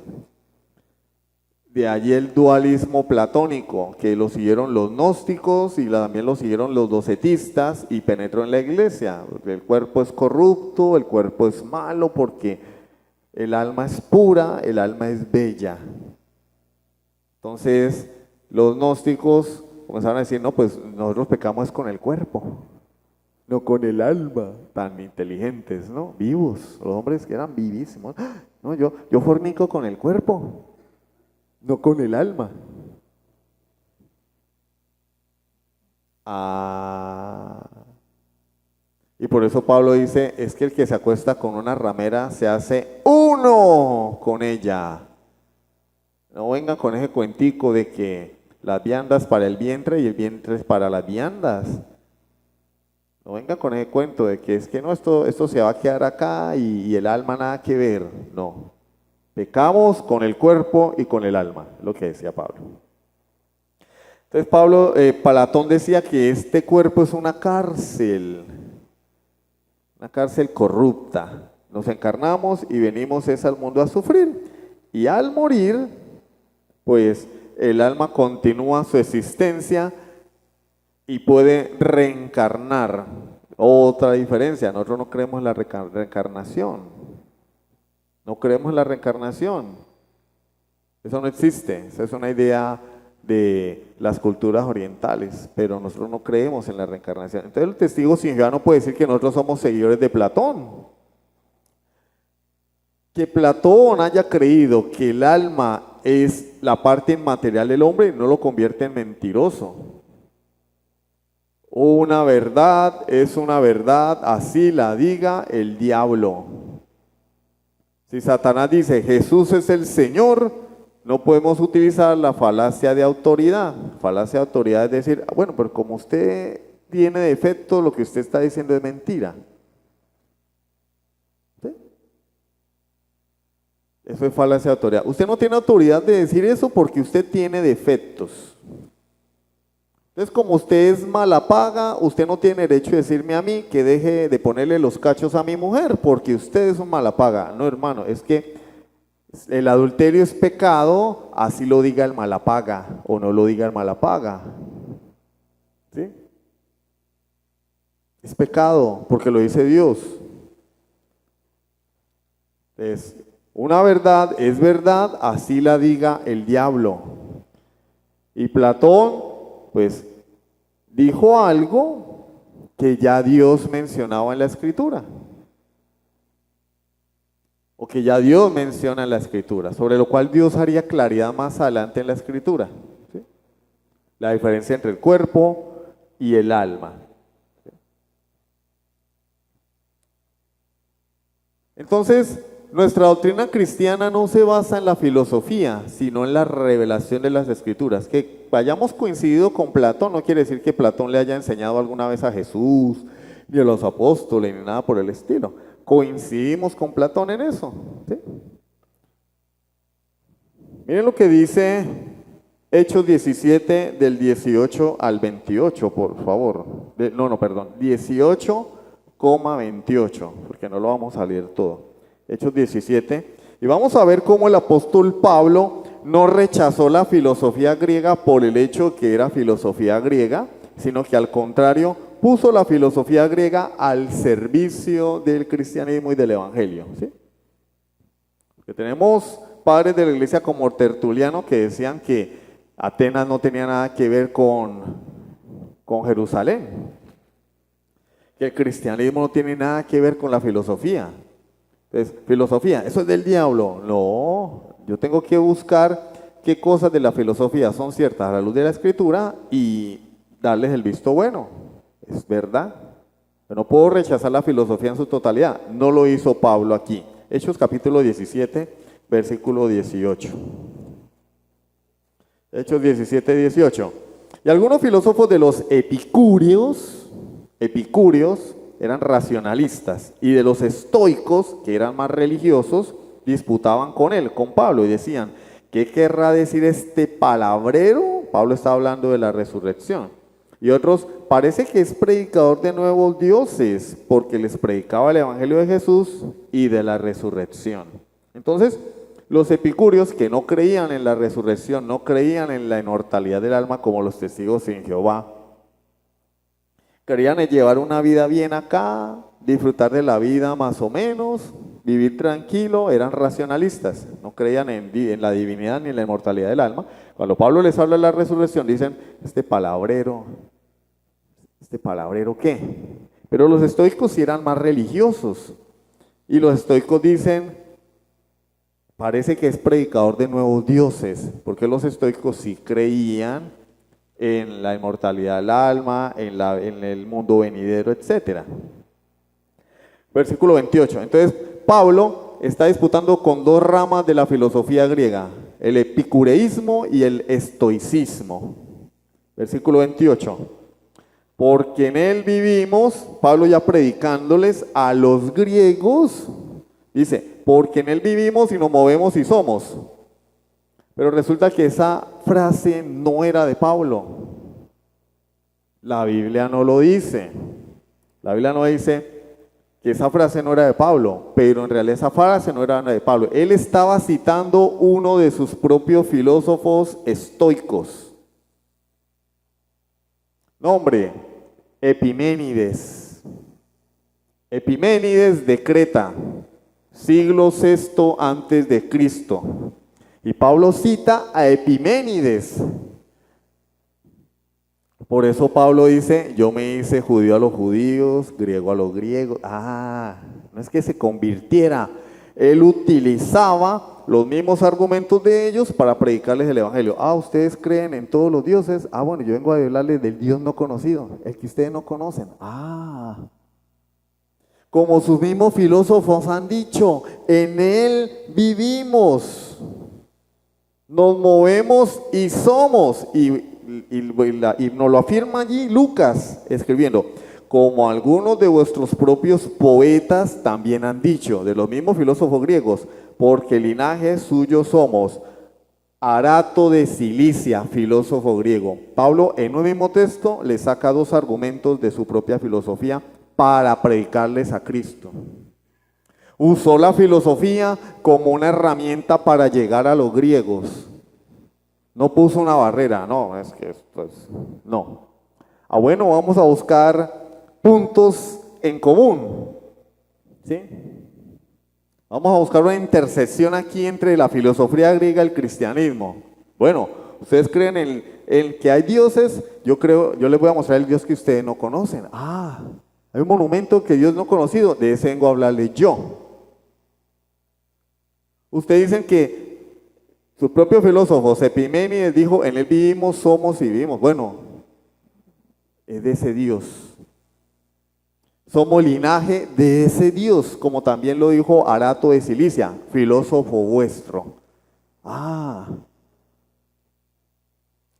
De allí el dualismo platónico, que lo siguieron los gnósticos y también lo siguieron los docetistas y penetró en la iglesia. Porque el cuerpo es corrupto, el cuerpo es malo, porque el alma es pura, el alma es bella. Entonces los gnósticos comenzaron a decir, no, pues nosotros pecamos con el cuerpo, no con el alma, tan inteligentes, ¿no? Vivos, los hombres que eran vivísimos. No, yo fornico con el cuerpo, no con el alma. Y por eso Pablo dice, es que el que se acuesta con una ramera se hace uno con ella. No vengan con ese cuentico de que las viandas para el vientre y el vientre es para las viandas. No vengan con ese cuento de que es que no, esto se va a quedar acá y el alma nada que ver. No. Pecamos con el cuerpo y con el alma, es lo que decía Pablo. Entonces Platón decía que este cuerpo es una cárcel corrupta. Nos encarnamos y venimos al mundo a sufrir. Y al morir, pues el alma continúa su existencia y puede reencarnar. Otra diferencia, nosotros no creemos en la reencarnación. No creemos en la reencarnación. Eso no existe. Esa es una idea de las culturas orientales, pero nosotros no creemos en la reencarnación. Entonces el testigo sin Jehová no puede decir que nosotros somos seguidores de Platón. Que Platón haya creído que el alma es la parte inmaterial del hombre no lo convierte en mentiroso. Una verdad es una verdad, así la diga el diablo. Si Satanás dice Jesús es el Señor, no podemos utilizar la falacia de autoridad. Falacia de autoridad es decir, bueno, pero como usted tiene defecto, lo que usted está diciendo es mentira. ¿Sí? Eso es falacia de autoridad. Usted no tiene autoridad de decir eso porque usted tiene defectos. Entonces, como usted es mala paga, usted no tiene derecho de decirme a mí que deje de ponerle los cachos a mi mujer porque usted es un mala paga. No, hermano, es que el adulterio es pecado, así lo diga el mala paga o no lo diga el mala paga. ¿Sí? Es pecado porque lo dice Dios. Entonces, Una verdad es verdad, así la diga el diablo. Y Platón, pues, dijo algo que ya Dios mencionaba en la Escritura, o que ya Dios menciona en la Escritura, sobre lo cual Dios haría claridad más adelante en la Escritura. ¿Sí? La diferencia entre el cuerpo y el alma. Entonces, nuestra doctrina cristiana no se basa en la filosofía, sino en la revelación de las Escrituras. Que hayamos coincidido con Platón no quiere decir que Platón le haya enseñado alguna vez a Jesús, ni a los apóstoles, ni nada por el estilo. Coincidimos con Platón en eso. ¿Sí? Miren lo que dice Hechos 17 del 18 al 28, por favor. Perdón, 18,28, porque no lo vamos a leer todo. Hechos 17. Y vamos a ver cómo el apóstol Pablo no rechazó la filosofía griega por el hecho que era filosofía griega, sino que al contrario puso la filosofía griega al servicio del cristianismo y del evangelio. ¿Sí? Porque tenemos padres de la iglesia como Tertuliano que decían que Atenas no tenía nada que ver con Jerusalén, que el cristianismo no tiene nada que ver con la filosofía. Entonces, filosofía, ¿eso es del diablo? No, yo tengo que buscar qué cosas de la filosofía son ciertas a la luz de la Escritura y darles el visto bueno. Es verdad. Pero no puedo rechazar la filosofía en su totalidad. No lo hizo Pablo aquí. Hechos capítulo 17, versículo 18. Hechos 17, 18. Y algunos filósofos de los epicúreos eran racionalistas, y de los estoicos, que eran más religiosos, disputaban con él, con Pablo, y decían, ¿qué querrá decir este palabrero? Pablo está hablando de la resurrección. Y otros, parece que es predicador de nuevos dioses, porque les predicaba el evangelio de Jesús y de la resurrección. Entonces, los epicúreos, que no creían en la resurrección, no creían en la inmortalidad del alma como los testigos en Jehová, querían llevar una vida bien acá, disfrutar de la vida más o menos, vivir tranquilo, eran racionalistas, no creían en la divinidad ni en la inmortalidad del alma. Cuando Pablo les habla de la resurrección, dicen, ¿este palabrero qué? Pero los estoicos sí eran más religiosos, y los estoicos dicen, parece que es predicador de nuevos dioses, porque los estoicos sí creían en la inmortalidad del alma, en el mundo venidero, etc. Versículo 28. Entonces, Pablo está disputando con dos ramas de la filosofía griega, el epicureísmo y el estoicismo. Versículo 28. Porque en él vivimos, Pablo ya predicándoles a los griegos, dice, porque en él vivimos y nos movemos y somos. Pero resulta que esa frase no era de Pablo. La Biblia no lo dice. La Biblia no dice que esa frase no era de Pablo, pero en realidad esa frase no era de Pablo. Él estaba citando uno de sus propios filósofos estoicos. Nombre, Epiménides. Epiménides de Creta, siglo VI antes de Cristo. Y Pablo cita a Epiménides. Por eso Pablo dice, yo me hice judío a los judíos, griego a los griegos. No es que se convirtiera. Él utilizaba los mismos argumentos de ellos para predicarles el evangelio. ¿Ustedes creen en todos los dioses? Bueno, yo vengo a hablarles del Dios no conocido, el que ustedes no conocen. Como sus mismos filósofos han dicho, en él vivimos, nos movemos y somos. Y nos lo afirma allí Lucas escribiendo, como algunos de vuestros propios poetas también han dicho, de los mismos filósofos griegos, porque linaje suyo somos. Arato de Cilicia, filósofo griego. Pablo en un mismo texto le saca dos argumentos de su propia filosofía para predicarles a Cristo. Usó la filosofía como una herramienta para llegar a los griegos. No puso una barrera, no, es que esto es, no. Bueno, vamos a buscar puntos en común, ¿sí? Vamos a buscar una intersección aquí entre la filosofía griega y el cristianismo. Bueno, ustedes creen en que hay dioses, yo les voy a mostrar el Dios que ustedes no conocen. Ah, hay un monumento que Dios no ha conocido, de ese vengo a hablarles yo. Ustedes dicen que su propio filósofo Epimenides dijo, en él vivimos, somos y vivimos. Bueno, es de ese Dios. Somos linaje de ese Dios, como también lo dijo Arato de Cilicia, filósofo vuestro. Ah.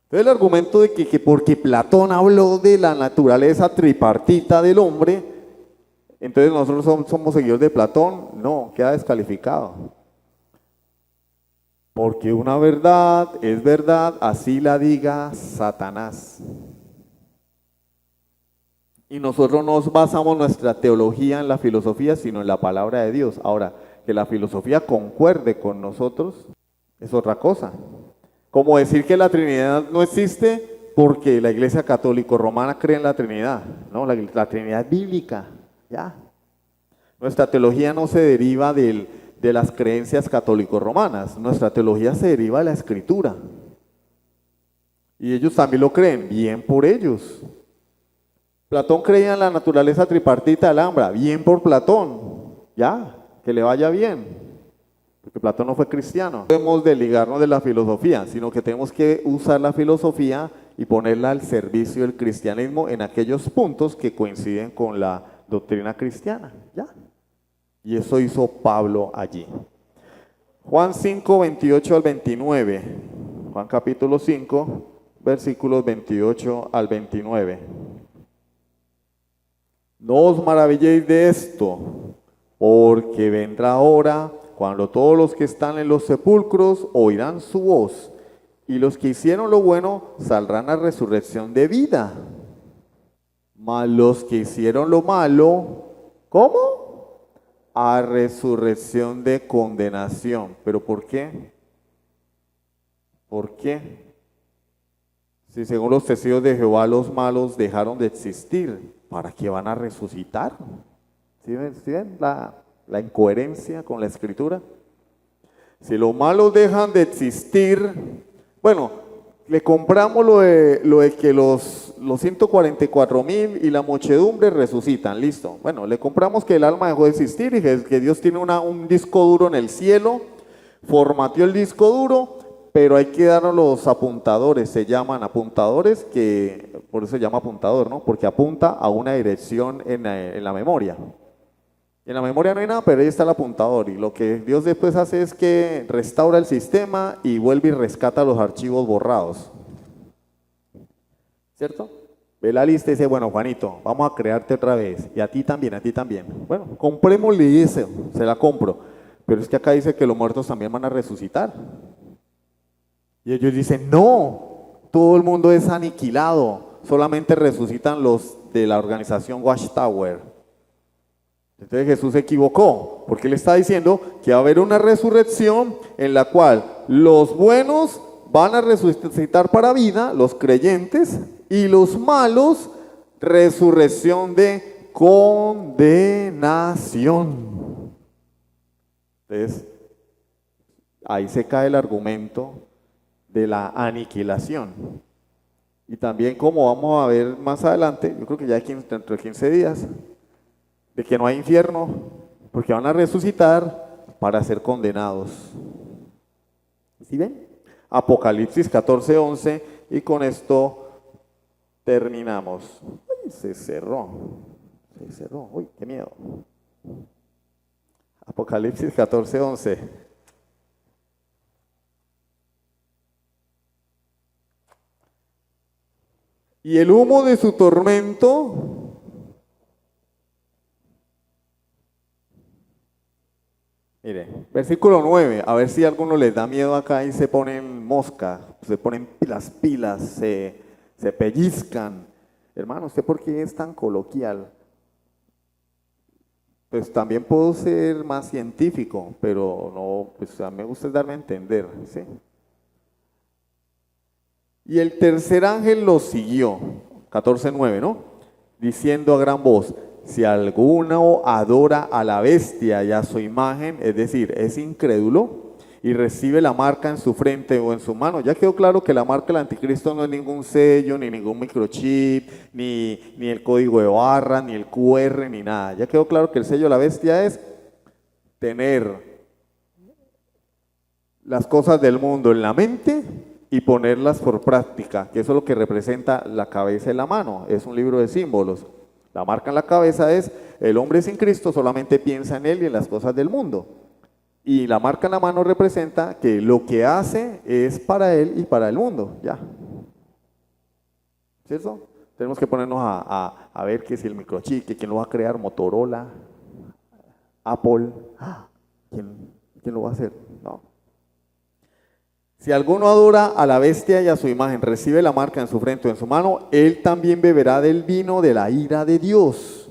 Entonces el argumento de que porque Platón habló de la naturaleza tripartita del hombre, entonces nosotros somos seguidores de Platón, no, queda descalificado. Porque una verdad es verdad, así la diga Satanás. Y nosotros no basamos nuestra teología en la filosofía, sino en la palabra de Dios. Ahora, que la filosofía concuerde con nosotros es otra cosa. Como decir que la Trinidad no existe porque la Iglesia Católica Romana cree en la Trinidad. No, la Trinidad es bíblica, ya. Nuestra teología no se deriva de las creencias católico-romanas. Nuestra teología se deriva de la Escritura. Y ellos también lo creen, bien por ellos. Platón creía en la naturaleza tripartita del Alhambra, bien por Platón, ya, que le vaya bien, porque Platón no fue cristiano. No debemos desligarnos de la filosofía, sino que tenemos que usar la filosofía y ponerla al servicio del cristianismo en aquellos puntos que coinciden con la doctrina cristiana, ya. Y eso hizo Pablo allí. Juan 5, 28 al 29, Juan capítulo 5, versículos 28 al 29. No os maravilléis de esto, porque vendrá hora cuando todos los que están en los sepulcros oirán su voz, y los que hicieron lo bueno saldrán a resurrección de vida. Mas los que hicieron lo malo, ¿cómo? A resurrección de condenación. ¿Pero por qué? ¿Por qué? Si según los testigos de Jehová los malos dejaron de existir, ¿para qué van a resucitar? ¿Sí ven la incoherencia con la Escritura? Si los malos dejan de existir, bueno, le compramos lo de que los 144,000 y la muchedumbre resucitan, listo. Bueno, le compramos que el alma dejó de existir y que Dios tiene un disco duro en el cielo, formateó el disco duro, pero hay que darnos los apuntadores, se llaman apuntadores, que por eso se llama apuntador, ¿no? Porque apunta a una dirección en la memoria. En la memoria no hay nada, pero ahí está el apuntador, y lo que Dios después hace es que restaura el sistema y vuelve y rescata los archivos borrados. ¿Cierto? Ve la lista y dice, bueno, Juanito, vamos a crearte otra vez, y a ti también, a ti también. Bueno, comprémosle eso, se la compro, pero es que acá dice que los muertos también van a resucitar. Y ellos dicen, no, todo el mundo es aniquilado, solamente resucitan los de la organización Watchtower. Entonces Jesús se equivocó, porque él está diciendo que va a haber una resurrección en la cual los buenos van a resucitar para vida, los creyentes, y los malos, resurrección de condenación. Entonces, ahí se cae el argumento de la aniquilación. Y también, como vamos a ver más adelante, yo creo que ya dentro de 15 días, de que no hay infierno, porque van a resucitar para ser condenados. ¿Sí ven? Apocalipsis 14, 11, y con esto terminamos. Uy, se cerró, uy, qué miedo. Apocalipsis 14, 11. Y el humo de su tormento mire, versículo 9, a ver si a alguno les da miedo acá y se ponen mosca, se ponen las pilas, se pellizcan. Hermano, ¿usted por qué es tan coloquial? Pues también puedo ser más científico, pero no, pues a mí me gusta darme a entender, ¿sí? Y el tercer ángel lo siguió, 14:9, ¿no? Diciendo a gran voz, si alguno adora a la bestia y a su imagen, es decir, es incrédulo, y recibe la marca en su frente o en su mano. Ya quedó claro que la marca del anticristo no es ningún sello, ni ningún microchip, ni el código de barras, ni el QR, ni nada. Ya quedó claro que el sello de la bestia es tener las cosas del mundo en la mente y ponerlas por práctica, que eso es lo que representa la cabeza y la mano. Es un libro de símbolos. La marca en la cabeza es: el hombre sin Cristo solamente piensa en él y en las cosas del mundo. Y la marca en la mano representa que lo que hace es para él y para el mundo, ya. ¿Cierto? Tenemos que ponernos a ver que si el microchip, que quién lo va a crear, Motorola, Apple, ¿quién lo va a hacer? No. Si alguno adora a la bestia y a su imagen, recibe la marca en su frente o en su mano, él también beberá del vino de la ira de Dios,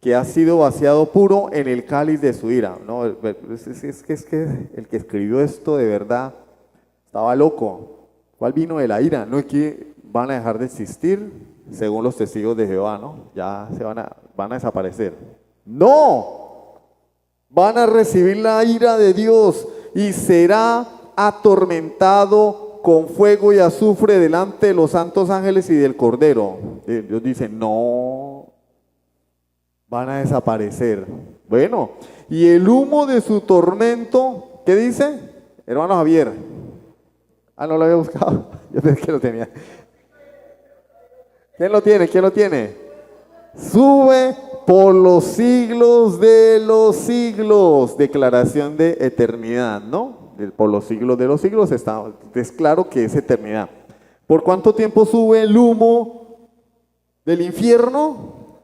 que ha sido vaciado puro en el cáliz de su ira. No, es que el que escribió esto de verdad estaba loco. ¿Cuál vino de la ira? No es que van a dejar de existir, según los testigos de Jehová, ¿no? Ya van a desaparecer. ¡No! Van a recibir la ira de Dios y será atormentado con fuego y azufre delante de los santos ángeles y del Cordero. Dios dice: no, van a desaparecer. Bueno, y el humo de su tormento, ¿qué dice? Hermano Javier. No lo había buscado. Yo pensé que lo tenía. ¿Quién lo tiene? ¿Quién lo tiene? Sube por los siglos de los siglos. Declaración de eternidad, ¿no? Por los siglos de los siglos es claro que es eternidad. ¿Por cuánto tiempo sube el humo del infierno?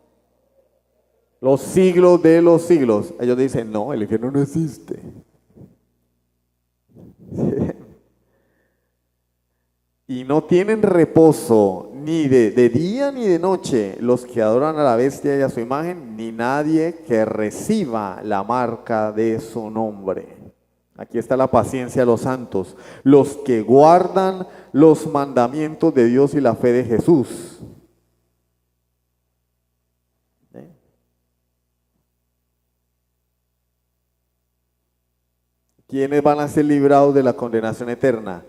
Los siglos de los siglos. Ellos dicen: no, el infierno no existe. Y no tienen reposo ni de día ni de noche los que adoran a la bestia y a su imagen, ni nadie que reciba la marca de su nombre. Aquí está la paciencia de los santos, los que guardan los mandamientos de Dios y la fe de Jesús. ¿Quiénes van a ser librados de la condenación eterna?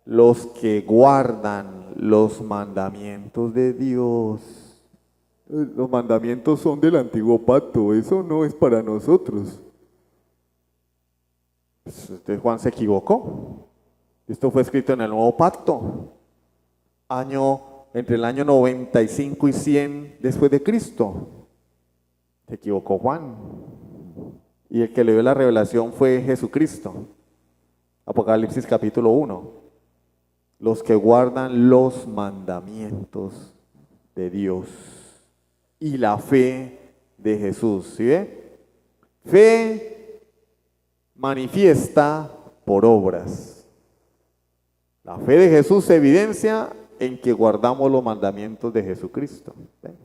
Los que guardan los mandamientos de Dios. Los mandamientos son del antiguo pacto, eso no es para nosotros. Pues, Juan se equivocó. Esto fue escrito en el nuevo pacto, entre el año 95 y 100 después de Cristo. Se equivocó Juan. Y el que le dio la revelación fue Jesucristo. Apocalipsis capítulo 1. Los que guardan los mandamientos de Dios y la fe de Jesús. ¿Sí ve? Fe manifiesta por obras. La fe de Jesús se evidencia en que guardamos los mandamientos de Jesucristo. ¿Ven?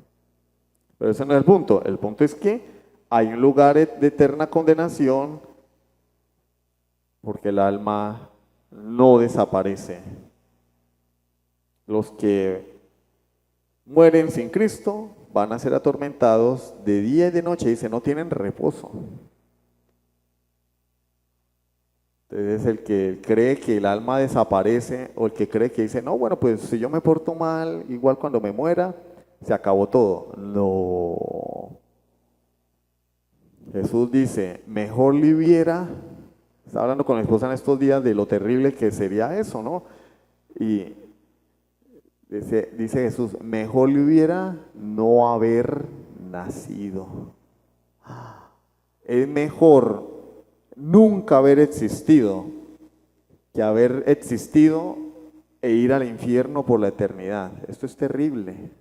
Pero ese no es el punto. El punto es que hay un lugar de eterna condenación porque el alma no desaparece. Los que mueren sin Cristo van a ser atormentados de día y de noche. Dice: no tienen reposo. Entonces el que cree que el alma desaparece, o el que cree que dice: no, bueno, pues si yo me porto mal, igual cuando me muera, se acabó todo. No. Jesús dice: mejor le hubiera, estaba hablando con mi esposa en estos días de lo terrible que sería eso, ¿no? Y dice Jesús: mejor le hubiera no haber nacido. Es mejor nunca haber existido que haber existido e ir al infierno por la eternidad. Esto es terrible.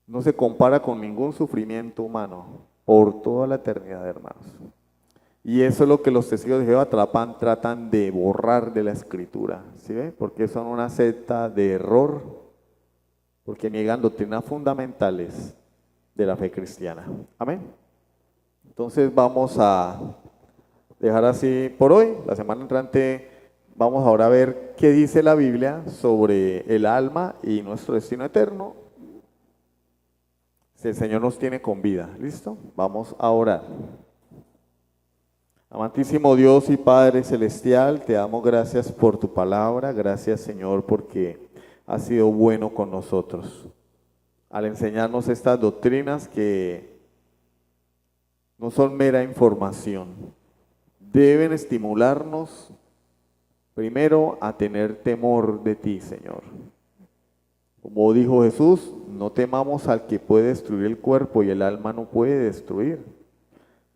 No se compara con ningún sufrimiento humano por toda la eternidad, hermanos. Y eso es lo que los testigos de Jehová tratan de borrar de la Escritura, ¿sí ve? Porque son una secta de error, porque niegan doctrinas fundamentales de la fe cristiana. Amén. Entonces vamos a dejar así por hoy. La semana entrante vamos ahora a ver qué dice la Biblia sobre el alma y nuestro destino eterno. si el Señor nos tiene con vida. ¿Listo? Vamos a orar. Amantísimo Dios y Padre Celestial, te damos gracias por tu palabra. Gracias, Señor, porque has sido bueno con nosotros al enseñarnos estas doctrinas que no son mera información. Deben estimularnos primero a tener temor de ti, Señor. Como dijo Jesús, no temamos al que puede destruir el cuerpo y el alma no puede destruir.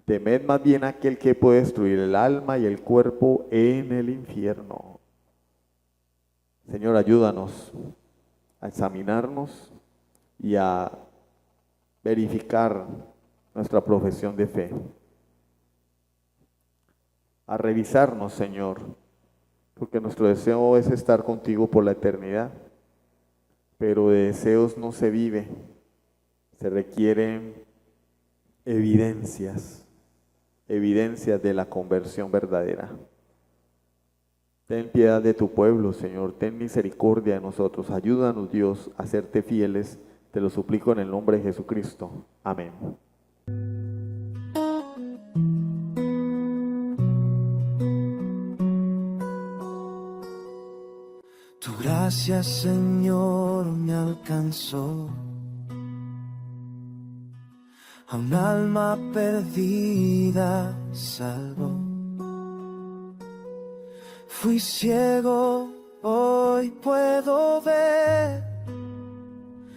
Temed más bien a aquel que puede destruir el alma y el cuerpo en el infierno. Señor, ayúdanos a examinarnos y a verificar nuestra profesión de fe. A revisarnos, Señor, porque nuestro deseo es estar contigo por la eternidad, pero de deseos no se vive, se requieren evidencias de la conversión verdadera. Ten piedad de tu pueblo, Señor, ten misericordia de nosotros, ayúdanos, Dios, a serte fieles, te lo suplico en el nombre de Jesucristo. Amén. Tu gracia, Señor, me alcanzó. A un alma perdida salvó. Fui ciego, hoy puedo ver.